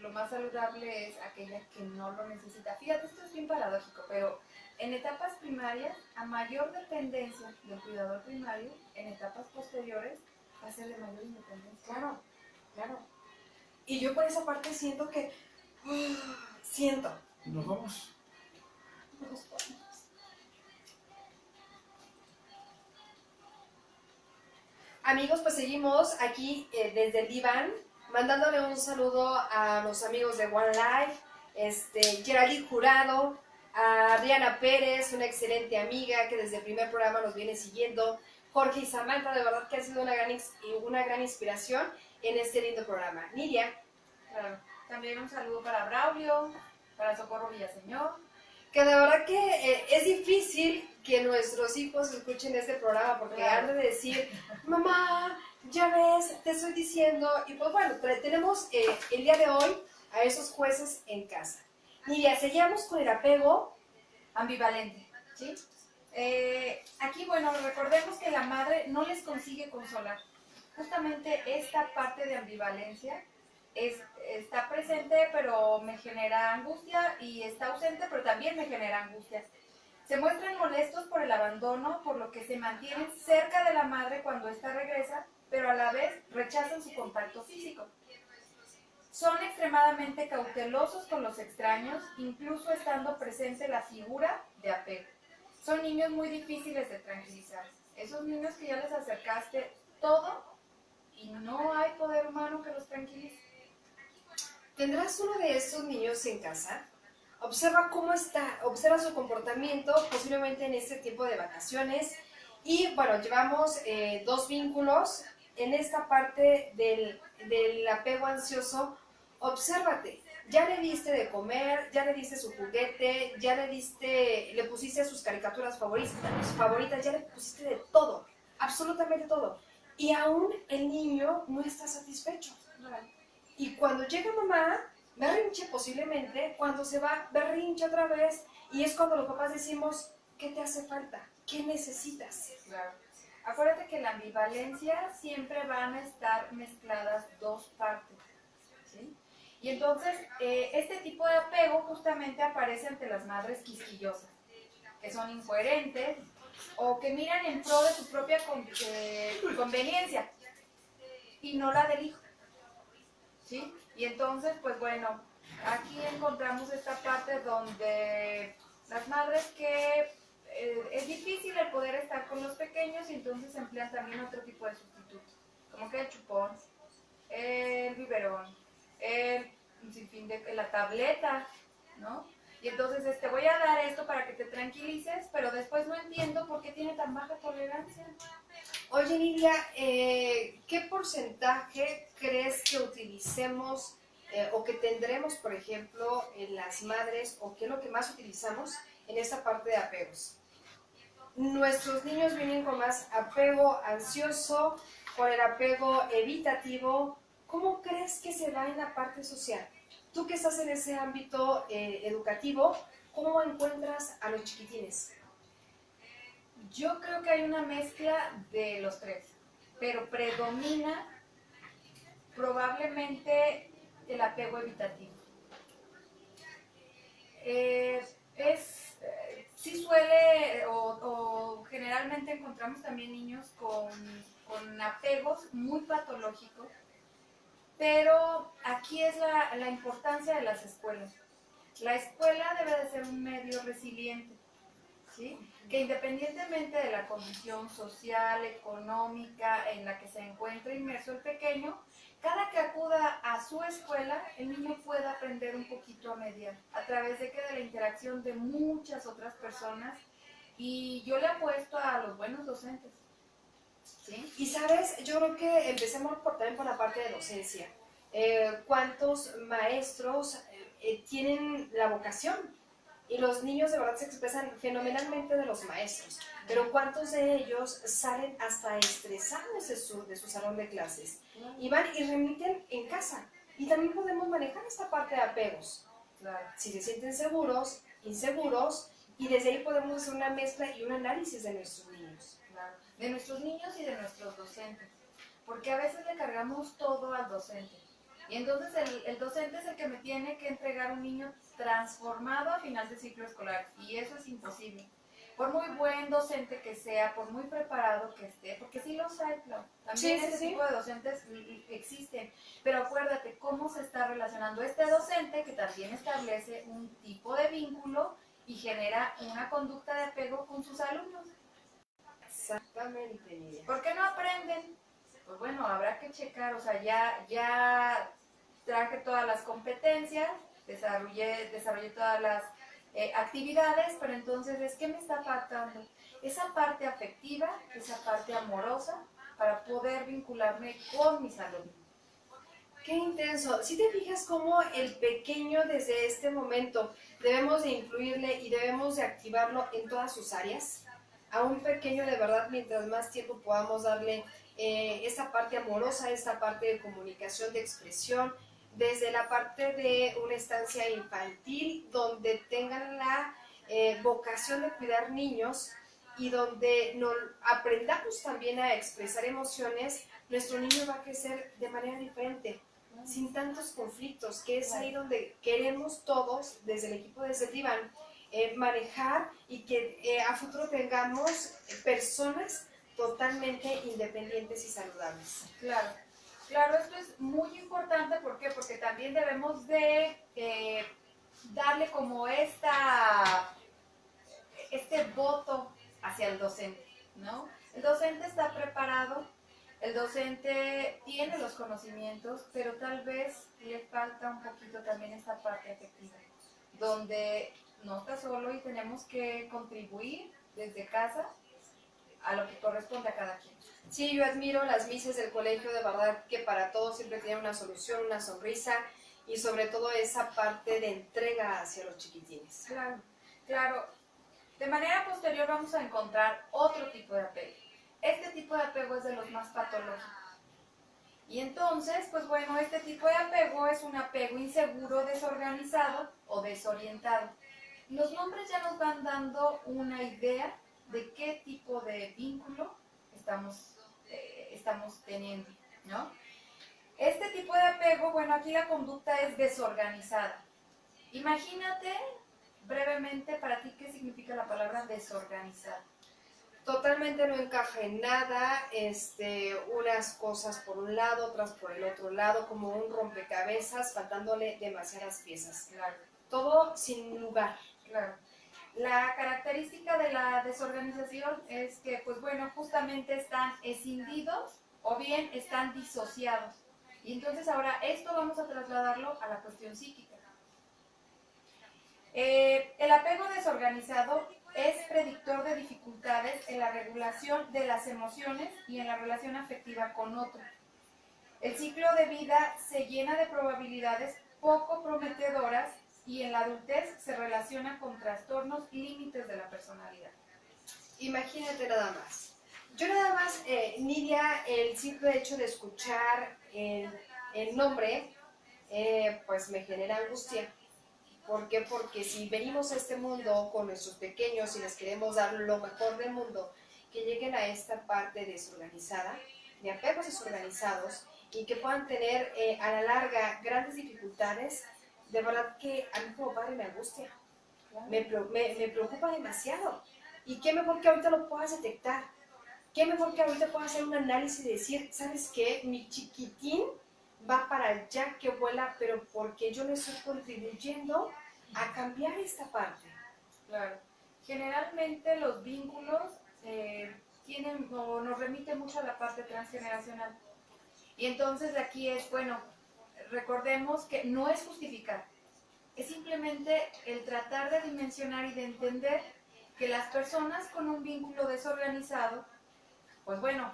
S1: lo más saludable es aquella que no lo necesita. Fíjate, esto es bien paradójico, pero en etapas primarias, a mayor dependencia del cuidador primario, en etapas posteriores va a ser de mayor independencia.
S2: claro. Y yo por esa parte siento que, siento.
S3: ¿Nos vamos?
S2: Amigos, pues seguimos aquí desde el diván, mandándole un saludo a los amigos de One Life, Geraldine Jurado, a Diana Pérez, una excelente amiga que desde el primer programa nos viene siguiendo, Jorge y Samantha, de verdad que ha sido una gran inspiración en este lindo programa. Nidia.
S1: Claro. También un saludo para Braulio, para Socorro Villaseñor.
S2: Que de verdad que es difícil que nuestros hijos escuchen este programa porque
S1: Claro.
S2: han de decir, mamá, ya ves, te estoy diciendo. Y pues bueno, tenemos el día de hoy a esos jueces en casa. Nidia, seguíamos con el apego
S1: ambivalente, ¿sí? Aquí, bueno, recordemos que la madre no les consigue consolar. Justamente esta parte de ambivalencia está presente, pero me genera angustia, y está ausente, pero también me genera angustia. Se muestran molestos por el abandono, por lo que se mantienen cerca de la madre cuando ésta regresa, pero a la vez rechazan su contacto físico. Son extremadamente cautelosos con los extraños, incluso estando presente la figura de apego. Son niños muy difíciles de tranquilizar. Esos niños que ya les acercaste todo y no hay poder humano que los tranquilice.
S2: ¿Tendrás uno de estos niños en casa? Observa cómo está, observa su comportamiento, posiblemente en este tiempo de vacaciones. Y bueno, llevamos 2 vínculos. En esta parte del apego ansioso, obsérvate. Ya le diste de comer, ya le diste su juguete, ya le pusiste sus caricaturas favoritas, ya le pusiste de todo, absolutamente todo. Y aún el niño no está satisfecho. Y cuando llega mamá, berrinche posiblemente, cuando se va, berrinche otra vez, y es cuando los papás decimos, ¿qué te hace falta? ¿Qué necesitas?
S1: Claro. Acuérdate que en la ambivalencia siempre van a estar mezcladas dos partes, ¿sí? Y entonces, este tipo de apego justamente aparece ante las madres quisquillosas, que son incoherentes o que miran en pro de su propia conveniencia y no la del hijo, ¿sí? Y entonces, pues bueno, aquí encontramos esta parte donde las madres que es difícil el poder estar con los pequeños, y entonces emplean también otro tipo de sustitutos, como que el chupón, el biberón, un sinfín de la tableta, ¿no? Y entonces voy a dar esto para que te tranquilices, pero después no entiendo por qué tiene tan baja tolerancia.
S2: Oye, Nidia, ¿qué porcentaje crees que utilicemos o que tendremos, por ejemplo, en las madres, o qué es lo que más utilizamos en esta parte de apegos? Nuestros niños vienen con más apego ansioso, con el apego evitativo. ¿Cómo crees que se va en la parte social? Tú que estás en ese ámbito educativo, ¿cómo encuentras a los chiquitines?
S1: Yo creo que hay una mezcla de los tres, pero predomina probablemente el apego evitativo. Sí suele, o generalmente encontramos también niños con apegos muy patológicos, pero aquí es la importancia de las escuelas. La escuela debe de ser un medio resiliente, ¿sí? Que independientemente de la condición social, económica en la que se encuentre inmerso el pequeño, cada que acuda a su escuela, el niño pueda aprender un poquito a mediar, a través de la interacción de muchas otras personas, y yo le apuesto a los buenos docentes, ¿sí?
S2: Y sabes, yo creo que empecemos también por la parte de docencia. ¿Cuántos maestros tienen la vocación? Y los niños de verdad se expresan fenomenalmente de los maestros, pero ¿cuántos de ellos salen hasta estresados de su salón de clases? Y van y remiten en casa. Y también podemos manejar esta parte de apegos.
S1: Claro.
S2: Si se sienten seguros, inseguros, y desde ahí podemos hacer una mezcla y un análisis de nuestros niños.
S1: Claro. De nuestros niños y de nuestros docentes, porque a veces le cargamos todo al docente. Y entonces el docente es el que me tiene que entregar un niño transformado a final de ciclo escolar, y eso es imposible. Por muy buen docente que sea, por muy preparado que esté, porque sí los hay, claro. También ese tipo de docentes existen, pero acuérdate cómo se está relacionando este docente, que también establece un tipo de vínculo y genera una conducta de apego con sus alumnos.
S2: Exactamente, Nidia.
S1: ¿Por qué no aprenden? Pues bueno, habrá que checar, o sea, ya traje todas las competencias, desarrollé todas las actividades, pero entonces, ¿qué me está faltando? Esa parte afectiva, esa parte amorosa, para poder vincularme con mis alumnos.
S2: ¡Qué intenso! Si te fijas cómo el pequeño desde este momento debemos de incluirle y debemos de activarlo en todas sus áreas. A un pequeño de verdad, mientras más tiempo podamos darle esta parte amorosa, esta parte de comunicación, de expresión, desde la parte de una estancia infantil donde tengan la vocación de cuidar niños y donde aprendamos también a expresar emociones, nuestro niño va a crecer de manera diferente, sin tantos conflictos, que es ahí donde queremos todos, desde el equipo de Cetivan, manejar y que a futuro tengamos personas totalmente independientes y saludables.
S1: Claro, claro, esto es muy importante, ¿por qué? Porque también debemos de darle como este voto hacia el docente, ¿no? El docente está preparado, el docente tiene los conocimientos, pero tal vez le falta un poquito también esta parte afectiva, donde no está solo y tenemos que contribuir desde casa a lo que corresponde a cada quien.
S2: Sí, yo admiro las mises del colegio, de verdad que para todos siempre tienen una solución, una sonrisa y sobre todo esa parte de entrega hacia los chiquitines.
S1: Claro, claro. De manera posterior vamos a encontrar otro tipo de apego. Este tipo de apego es de los más patológicos. Y entonces, pues bueno, este tipo de apego es un apego inseguro, desorganizado o desorientado. Los nombres ya nos van dando una idea de qué tipo de vínculo estamos teniendo, ¿no? Este tipo de apego, bueno, aquí la conducta es desorganizada. Imagínate brevemente para ti qué significa la palabra desorganizada.
S2: Totalmente no encaja en nada, unas cosas por un lado, otras por el otro lado, como un rompecabezas, faltándole demasiadas piezas.
S1: Claro.
S2: Todo sin lugar.
S1: Claro. La característica de la desorganización es que, pues bueno, justamente están escindidos o bien están disociados. Y entonces ahora esto vamos a trasladarlo a la cuestión psíquica. El apego desorganizado es predictor de dificultades en la regulación de las emociones y en la relación afectiva con otro. El ciclo de vida se llena de probabilidades poco prometedoras y en la adultez se relaciona con trastornos y límites de la personalidad.
S2: Imagínate nada más. Yo nada más, Nidia, el simple hecho de escuchar el nombre, pues me genera angustia. ¿Por qué? Porque si venimos a este mundo con nuestros pequeños y les queremos dar lo mejor del mundo, que lleguen a esta parte desorganizada, de apegos desorganizados, y que puedan tener a la larga grandes dificultades, de verdad que a mí como padre me angustia, me preocupa demasiado. Y qué mejor que ahorita lo puedas detectar, qué mejor que ahorita puedas hacer un análisis y decir, ¿sabes qué? Mi chiquitín va para allá que vuela, pero porque yo le estoy contribuyendo a cambiar esta parte.
S1: Claro. Generalmente los vínculos tienen o nos remiten mucho a la parte transgeneracional. Y entonces aquí es, bueno, recordemos que no es justificar, es simplemente el tratar de dimensionar y de entender que las personas con un vínculo desorganizado, pues bueno,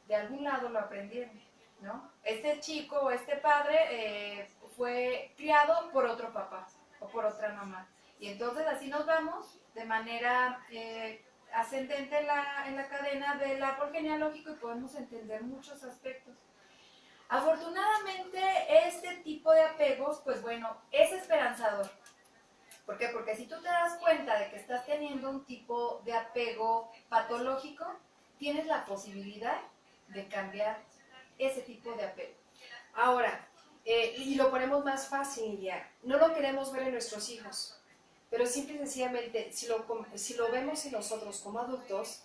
S1: de algún lado lo aprendieron, ¿no? Este chico o este padre fue criado por otro papá o por otra mamá. Y entonces así nos vamos de manera ascendente en la cadena del árbol genealógico y podemos entender muchos aspectos. Afortunadamente, este tipo de apegos, pues bueno, es esperanzador. ¿Por qué? Porque si tú te das cuenta de que estás teniendo un tipo de apego patológico, tienes la posibilidad de cambiar ese tipo de apego.
S2: Ahora, y lo ponemos más fácil ya, no lo queremos ver en nuestros hijos, pero simple y sencillamente, si lo vemos en nosotros como adultos,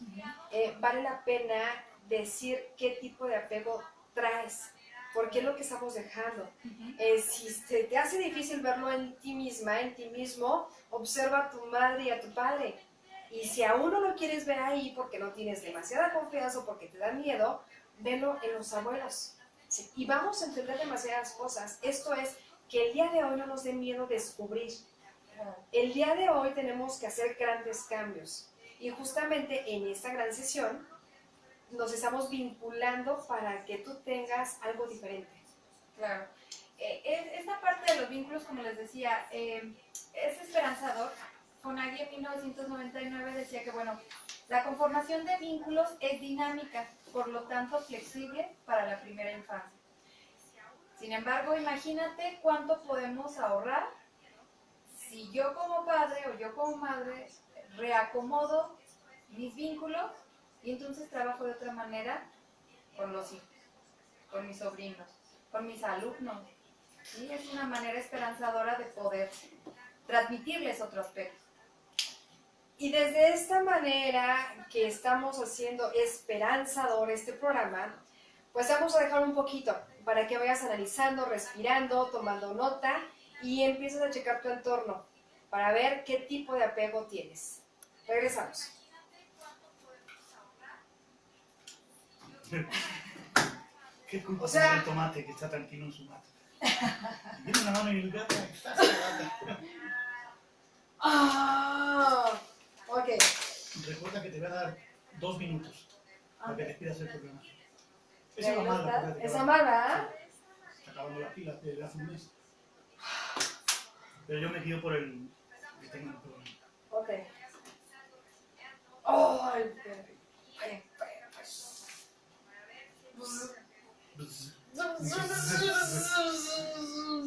S2: vale la pena decir qué tipo de apego traes, porque es lo que estamos dejando. Si se te hace difícil verlo en ti misma, en ti mismo, observa a tu madre y a tu padre. Y si aún no lo quieres ver ahí porque no tienes demasiada confianza o porque te da miedo, velo en los abuelos. Sí, y vamos a entender demasiadas cosas. Esto es que el día de hoy no nos dé miedo descubrir. El día de hoy tenemos que hacer grandes cambios. Y justamente en esta gran sesión nos estamos vinculando para que tú tengas algo diferente.
S1: Claro. Esta parte de los vínculos, como les decía, es esperanzador. Fonagy en 1999 decía que, bueno, la conformación de vínculos es dinámica, por lo tanto flexible para la primera infancia. Sin embargo, imagínate cuánto podemos ahorrar si yo como padre o yo como madre reacomodo mis vínculos y entonces trabajo de otra manera con los hijos, con mis sobrinos, con mis alumnos. ¿Sí? Es una manera esperanzadora de poder transmitirles otro aspecto.
S2: Y desde esta manera que estamos haciendo esperanzador este programa, pues vamos a dejar un poquito para que vayas analizando, respirando, tomando nota y empieces a checar tu entorno para ver qué tipo de apego tienes. Regresamos.
S3: ¿Qué culpa
S2: O sea-
S3: tiene el tomate que está tranquilo en su mata? Tiene una mano y el gato está en la gata.
S2: Ah, ok.
S3: Recuerda que te voy a dar 2 minutos para que despidas el programa. Es
S1: ¿Ya
S3: una
S1: lo
S3: mala,
S1: estás?
S3: fíjate que
S2: Esa
S3: va.
S2: mala,
S3: Está acabando la pila desde hace un mes. Pero yo me guío por el que tengo el programa.
S2: ok. Oh, el perro.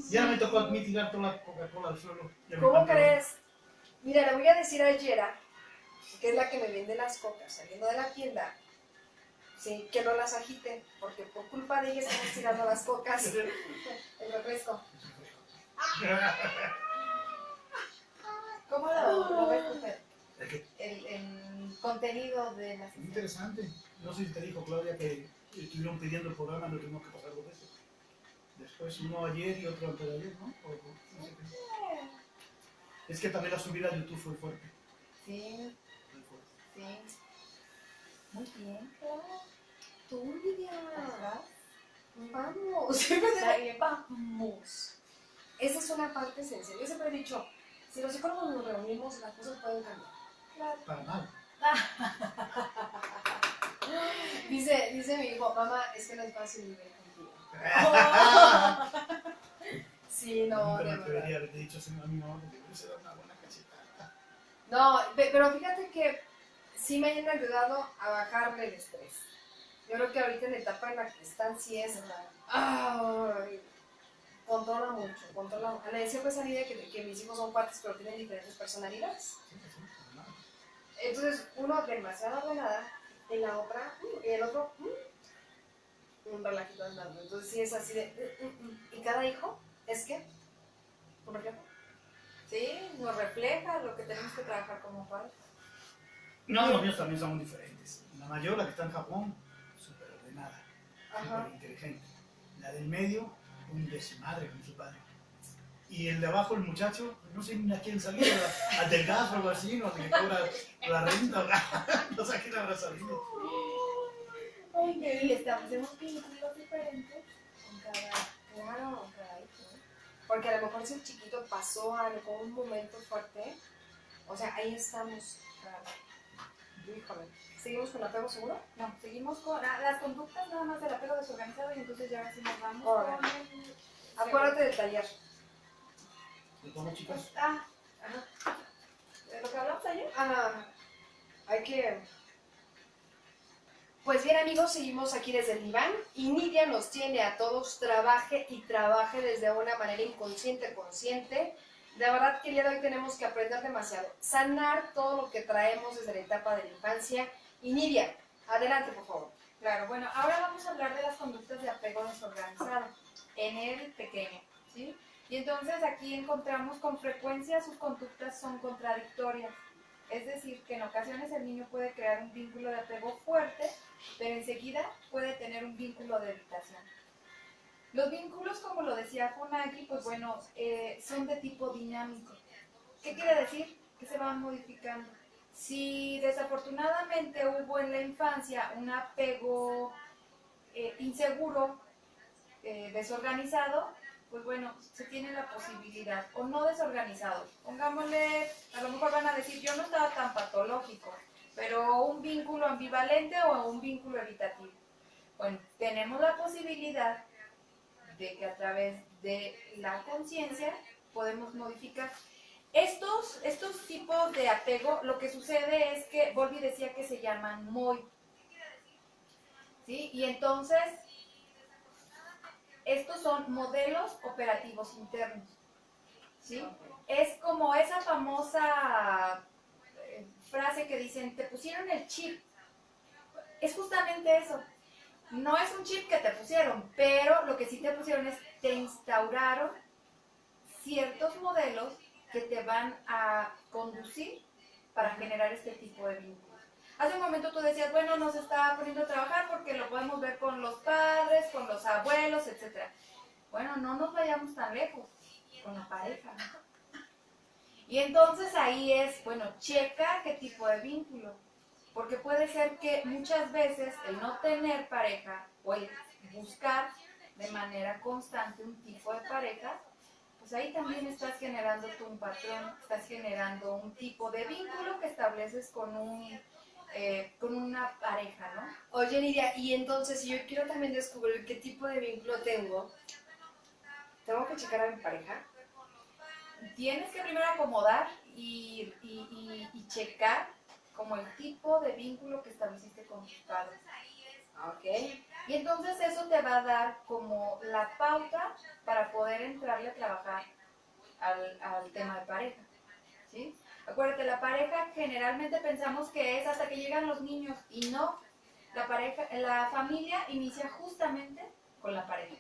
S3: Ya me tocó mitigar toda la Coca-Cola al suelo. Ya me
S2: ¿Cómo
S3: pantalón.
S2: crees? Mira, le voy a decir a Yera, que es la que me vende las cocas saliendo de la tienda, sí, que no las agite, porque por culpa de ella estamos tirando las cocas, el refresco.
S1: ¿Cómo lo ves usted?
S3: Es que
S1: El contenido de la
S3: es
S1: sesión.
S3: interesante. No sé si te dijo Claudia que estuvieron pidiendo el programa, lo tuvimos que pasar 2 veces. Después uno ayer y otro antes de ayer, ¿no? No sé qué. Es que también la subida a YouTube fue fuerte.
S1: Sí,
S3: Muy fuerte.
S1: sí. Muy bien, claro.
S2: Tú, Lidia.
S1: Ajá.
S2: Vamos.
S1: Está bien.
S2: Vamos. Esa es una parte esencial. Yo siempre he dicho, si los psicólogos nos reunimos, las cosas pueden cambiar.
S1: Claro.
S3: Para mal.
S2: Dice mi hijo, mamá, es que no es fácil vivir contigo. Sí, no,
S3: Nunca
S2: de
S3: me atrevería a
S2: verdad.
S3: haberte dicho a mi mamá porque hubiese dado una buena cachetada.
S2: No, pero fíjate que sí me han ayudado a bajarle el estrés. Yo creo que ahorita en la etapa en la que están, sí es. Ay, controla mucho, controla mucho. Le decía pues a Lidia que mis hijos son cuates, pero tienen diferentes personalidades.
S3: Sí, sí, para mal.
S2: Entonces, uno demasiado ordenada, y la otra, y el otro, un relajito andando. Entonces, sí es así de. Y cada hijo es que, por ejemplo,
S1: Sí, nos refleja lo que tenemos que trabajar como padres.
S3: No, los míos también son muy diferentes. La mayor, la que está en Japón, súper ordenada, súper inteligente. La del medio, un desmadre con su padre. Y el de abajo, el muchacho, no sé ni a quién salió, al del gas o algo así, no sé qué cobra la renta, no sé a quién habrá salido.
S1: Y establecemos vínculos diferentes con
S2: claro, cada hijo. Porque a lo mejor si el chiquito pasó algo, un momento fuerte, o sea, ahí estamos. Híjole. ¿Seguimos con apego seguro?
S1: No, seguimos con las conductas nada más del apego desorganizado y entonces ya así nos vamos
S2: Órale.
S1: con el...
S2: Acuérdate del taller.
S3: ¿De cómo, chicas?
S1: Ah,
S2: Ajá.
S1: ¿de lo que hablamos ayer?
S2: Hay que... Pues bien, amigos, seguimos aquí desde el diván y Nidia nos tiene a todos trabaje y trabaje desde una manera inconsciente, consciente. De verdad que el día de hoy tenemos que aprender demasiado, sanar todo lo que traemos desde la etapa de la infancia. Y Nidia, adelante, por favor.
S1: Claro, bueno, ahora vamos a hablar de las conductas de apego desorganizado en el pequeño, ¿sí? Y entonces aquí encontramos con frecuencia sus conductas son contradictorias. Es decir, que en ocasiones el niño puede crear un vínculo de apego fuerte, pero enseguida puede tener un vínculo de evitación. Los vínculos, como lo decía Funaki, pues bueno, son de tipo dinámico. ¿Qué quiere decir? Que se van modificando. Si desafortunadamente hubo en la infancia un apego inseguro, desorganizado, pues bueno, se tiene la posibilidad, o no desorganizado, pongámosle, a lo mejor van a decir, yo no estaba tan patológico, pero un vínculo ambivalente o un vínculo evitativo. Bueno, tenemos la posibilidad de que a través de la conciencia podemos modificar. Estos tipos de apego, lo que sucede es que, Bowlby decía que se llaman MOI, ¿sí? Y entonces, estos son modelos operativos internos, ¿sí? Es como esa famosa frase que dicen, te pusieron el chip. Es justamente eso. No es un chip que te pusieron, pero lo que sí te pusieron es, te instauraron ciertos modelos que te van a conducir para generar este tipo de vínculos. Hace un momento tú decías, bueno, nos está poniendo a trabajar porque lo podemos ver con los padres, con los abuelos, etc. Bueno, no nos vayamos tan lejos, con la pareja, ¿no? Y entonces ahí es, bueno, checa qué tipo de vínculo. Porque puede ser que muchas veces el no tener pareja o el buscar de manera constante un tipo de pareja, pues ahí también estás generando tú un patrón, estás generando un tipo de vínculo que estableces con una pareja, ¿no?
S2: Oye, Nidia, y entonces si yo quiero también descubrir qué tipo de vínculo tengo que checar a mi pareja.
S1: Tienes que primero acomodar y checar como el tipo de vínculo que estableciste con tus padres.
S2: Ok.
S1: Y entonces eso te va a dar como la pauta para poder entrarle a trabajar al tema de pareja, ¿sí? Acuérdate, la pareja generalmente pensamos que es hasta que llegan los niños y no, la familia inicia justamente con la pareja.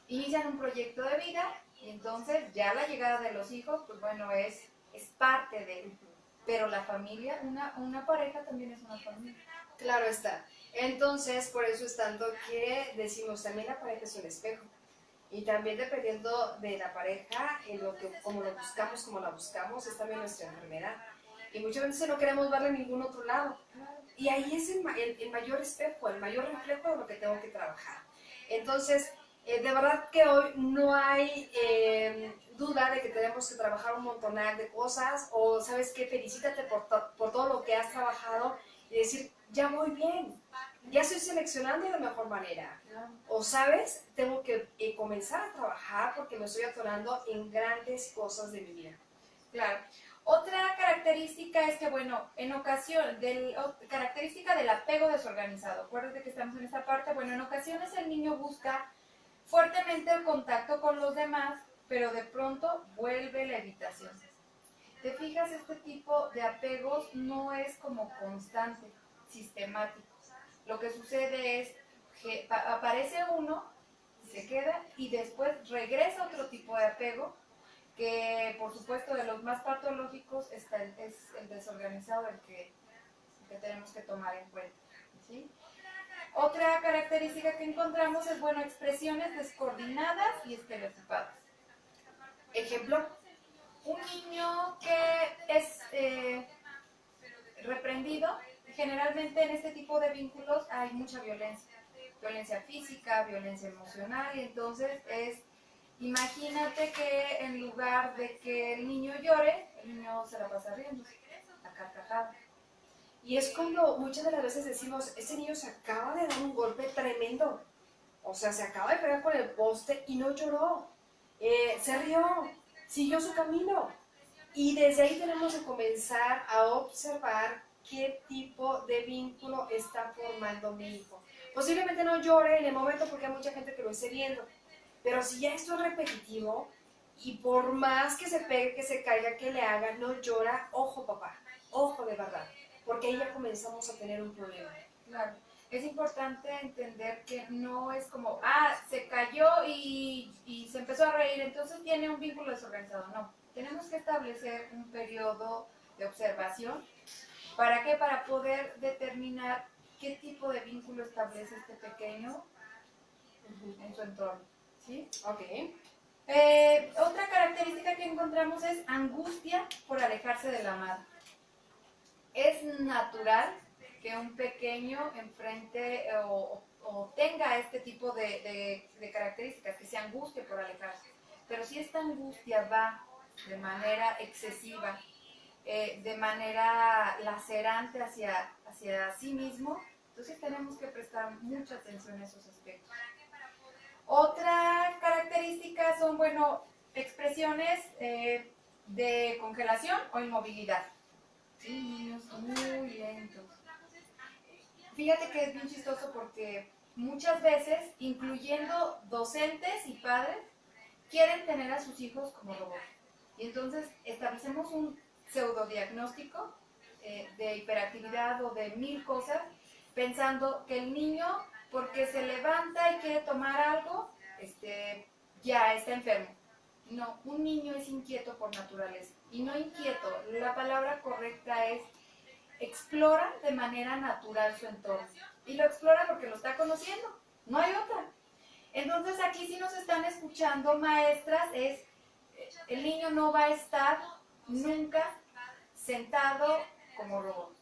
S1: Inician un proyecto de vida y entonces ya la llegada de los hijos, pues bueno, es parte de, pero la familia, una pareja también es una familia.
S2: Claro está. Entonces, por eso es tanto que decimos también la pareja es un espejo. Y también dependiendo de la pareja, como lo buscamos, como la buscamos, es también nuestra enfermedad. Y muchas veces no queremos verle en ningún otro lado. Y ahí es el mayor espejo, el mayor reflejo de lo que tengo que trabajar. Entonces, de verdad que hoy no hay duda de que tenemos que trabajar un montonal de cosas, o sabes qué, felicítate por todo lo que has trabajado y decir, ya voy bien, ya estoy seleccionando de mejor manera. O sabes, tengo que comenzar a trabajar porque me estoy atorando en grandes cosas de mi vida.
S1: Claro. Otra característica es que, bueno, en ocasión, característica del apego desorganizado. Acuérdate que estamos en esta parte. Bueno, en ocasiones el niño busca fuertemente el contacto con los demás, pero de pronto vuelve la evitación. ¿Te fijas? Este tipo de apegos no es como constante, sistemático. Lo que sucede es que aparece uno, se queda y después regresa otro tipo de apego, que por supuesto de los más patológicos es el desorganizado, el que tenemos que tomar en cuenta, ¿sí? Otra característica que encontramos es, bueno, expresiones descoordinadas y estereotipadas.
S2: Ejemplo,
S1: Un niño que es reprendido, generalmente en este tipo de vínculos hay mucha violencia. Violencia física, violencia emocional, y entonces imagínate que en lugar de que el niño llore, el niño se la pasa riendo, a carcajada.
S2: y es cuando muchas de las veces decimos, ese niño se acaba de dar un golpe tremendo. O sea, se acaba de pegar con el poste y no lloró. Se rió, siguió su camino. Y desde ahí tenemos que comenzar a observar qué tipo de vínculo está formando mi hijo. Posiblemente no llore en el momento porque hay mucha gente que lo esté viendo. Pero si ya esto es repetitivo y por más que se pegue, que se caiga, que le haga, no llora, ojo papá, ojo de verdad. Porque ahí ya comenzamos a tener un problema.
S1: Claro. Es importante entender que no es como, se cayó y se empezó a reír, entonces tiene un vínculo desorganizado. No, tenemos que establecer un periodo de observación. ¿Para qué? Para poder determinar qué tipo de vínculo establece este pequeño en su entorno, ¿sí?
S2: Ok.
S1: Otra característica que encontramos es angustia por alejarse de la madre. Es natural que un pequeño enfrente o tenga este tipo de características, que se angustie por alejarse. Pero si esta angustia va de manera excesiva, de manera lacerante hacia sí mismo, entonces tenemos que prestar mucha atención a esos aspectos. Otra característica son, bueno, expresiones de congelación o inmovilidad. Sí, niños muy lentos. Fíjate que es bien chistoso porque muchas veces, incluyendo docentes y padres, quieren tener a sus hijos como robots. Y entonces establecemos un pseudodiagnóstico de hiperactividad o de mil cosas, pensando que el niño, porque se levanta y quiere tomar algo, ya está enfermo. No, un niño es inquieto por naturaleza. Y no inquieto, la palabra correcta es explora de manera natural su entorno. Y lo explora porque lo está conociendo, no hay otra. Entonces aquí si nos están escuchando maestras, el niño no va a estar nunca sentado como robot.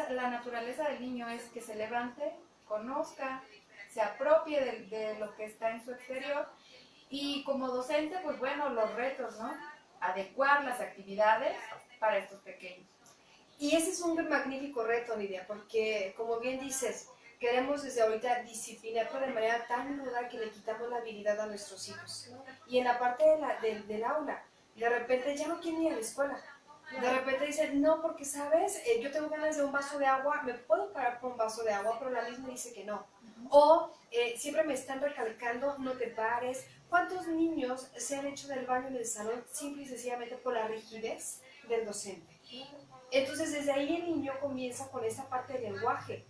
S1: La naturaleza del niño es que se levante, conozca, se apropie de lo que está en su exterior. Y como docente, pues bueno, los retos, ¿no? Adecuar las actividades para estos pequeños.
S2: Y ese es un magnífico reto, Lidia, porque como bien dices, queremos desde ahorita disciplinarlo de manera tan ruda que le quitamos la habilidad a nuestros hijos. Y en la parte del aula, de repente ya no quieren ir a la escuela. De repente dicen, no, porque sabes, yo tengo ganas de un vaso de agua, me puedo parar por un vaso de agua, pero la misma dice que no. O siempre me están recalcando, no te pares. ¿Cuántos niños se han hecho del baño en el salón simple y sencillamente por la rigidez del docente? Entonces desde ahí el niño comienza con esta parte del lenguaje.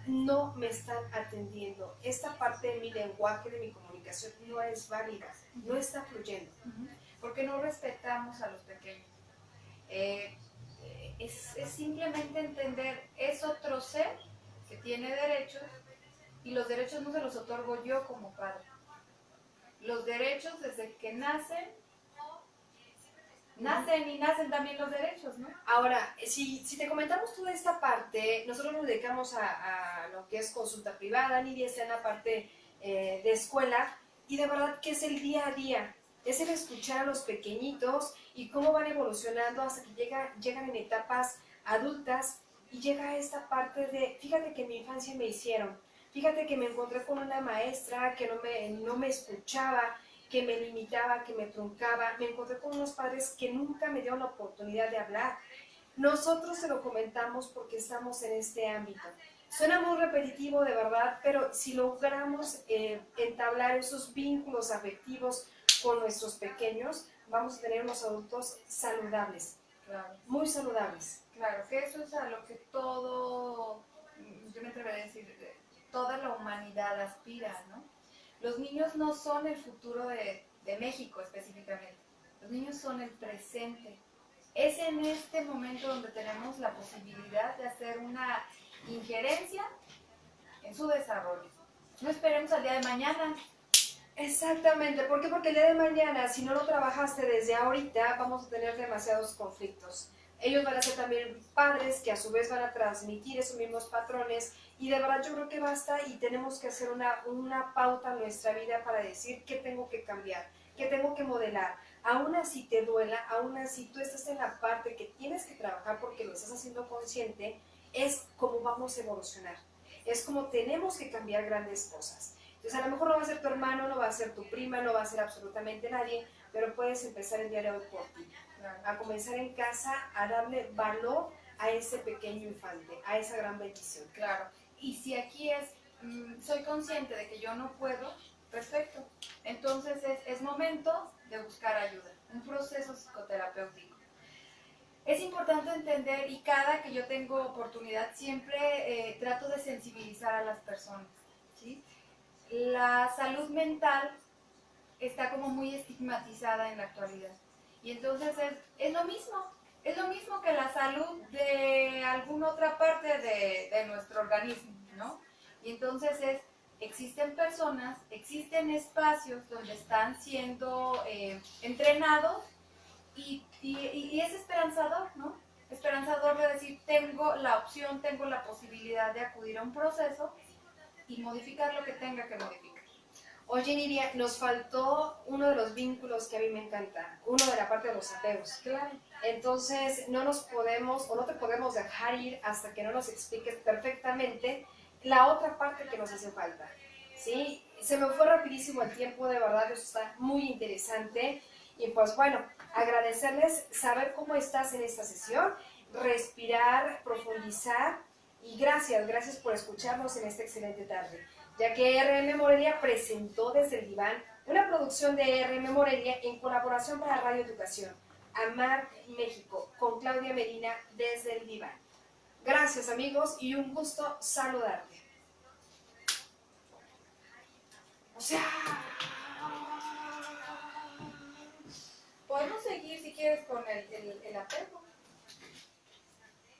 S2: No me están atendiendo. Esta parte de mi lenguaje, de mi comunicación, no es válida, no está fluyendo.
S1: Porque no respetamos a los pequeños. Es simplemente entender, es otro ser que tiene derechos y los derechos no se los otorgo yo como padre. Los derechos desde que nacen y nacen también los derechos, ¿no?
S2: Ahora, si te comentamos toda esta parte, nosotros nos dedicamos a lo que es consulta privada, Nidia está en la parte de escuela, y de verdad que es el día a día, es el escuchar a los pequeñitos y cómo van evolucionando hasta que llegan en etapas adultas y llega esta parte de, fíjate que en mi infancia me hicieron, fíjate que me encontré con una maestra que no me escuchaba, que me limitaba, que me truncaba. Me encontré con unos padres que nunca me dieron la oportunidad de hablar. Nosotros se lo comentamos porque estamos en este ámbito. Suena muy repetitivo de verdad, pero si logramos entablar esos vínculos afectivos con nuestros pequeños, vamos a tener unos adultos saludables,
S1: Claro.
S2: muy saludables.
S1: Claro, que eso es a lo que yo me atrevería a decir, toda la humanidad aspira, ¿no? Los niños no son el futuro de México específicamente, los niños son el presente. Es en este momento donde tenemos la posibilidad de hacer una injerencia en su desarrollo. No esperemos al día de mañana.
S2: Exactamente, ¿por qué? Porque el día de mañana, si no lo trabajaste desde ahorita, vamos a tener demasiados conflictos. Ellos van a ser también padres que a su vez van a transmitir esos mismos patrones y de verdad yo creo que basta y tenemos que hacer una pauta en nuestra vida para decir qué tengo que cambiar, qué tengo que modelar. Aún así te duela, aún así tú estás en la parte que tienes que trabajar porque lo estás haciendo consciente, es como vamos a evolucionar, es como tenemos que cambiar grandes cosas. Entonces a lo mejor no va a ser tu hermano, no va a ser tu prima, no va a ser absolutamente nadie, pero puedes empezar el día de hoy por ti. A comenzar en casa a darle valor a ese pequeño infante, a esa gran bendición.
S1: Claro, y si aquí soy consciente de que yo no puedo, perfecto. Entonces es momento de buscar ayuda, un proceso psicoterapéutico. Es importante entender, y cada que yo tengo oportunidad, siempre trato de sensibilizar a las personas, ¿sí? La salud mental está como muy estigmatizada en la actualidad. Y entonces es lo mismo que la salud de alguna otra parte de nuestro organismo, ¿no? Y entonces existen personas, existen espacios donde están siendo entrenados y es esperanzador, ¿no? Esperanzador de decir, tengo la opción, tengo la posibilidad de acudir a un proceso y modificar lo que tenga que modificar.
S2: Oye, Nidia, nos faltó uno de los vínculos que a mí me encanta, uno de la parte de los apegos.
S1: Claro.
S2: Entonces, no nos podemos o no te podemos dejar ir hasta que no nos expliques perfectamente la otra parte que nos hace falta. ¿Sí? Se me fue rapidísimo el tiempo, de verdad, eso está muy interesante. Y pues bueno, agradecerles, saber cómo estás en esta sesión, respirar, profundizar Y gracias por escucharnos en esta excelente tarde, ya que RM Morelia presentó Desde el Diván, una producción de RM Morelia en colaboración para Radio Educación, Amar México, con Claudia Medina desde el Diván. Gracias amigos y un gusto saludarte. O sea...
S1: Podemos seguir si quieres con el apego.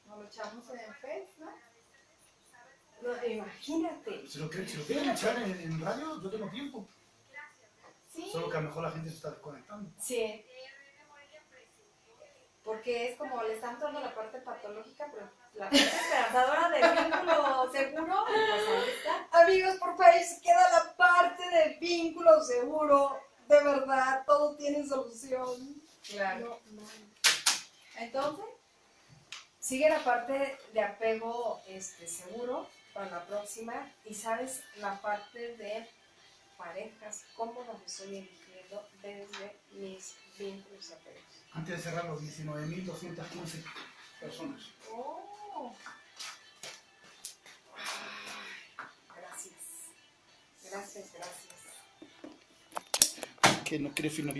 S1: Nos lo echamos en Face, ¿no?
S2: No, imagínate.
S3: Si lo quieren echar en radio, yo tengo tiempo.
S1: Sí.
S3: Solo que a lo mejor la gente se está desconectando.
S2: Sí.
S1: Porque es como le están dando la parte patológica, pero la parte esperanzadora del vínculo seguro, pues ahí está.
S2: Amigos, por favor, queda la parte de vínculo seguro. De verdad, todo tiene solución.
S1: Claro.
S2: No.
S1: Entonces,
S2: Sigue la parte de apego seguro para la próxima. Y sabes, la parte de parejas, cómo los estoy eligiendo desde mis vínculos y apegos.
S3: Antes de cerrar los 19.215 personas.
S2: Oh. Gracias.
S3: Que no quiere finalizar.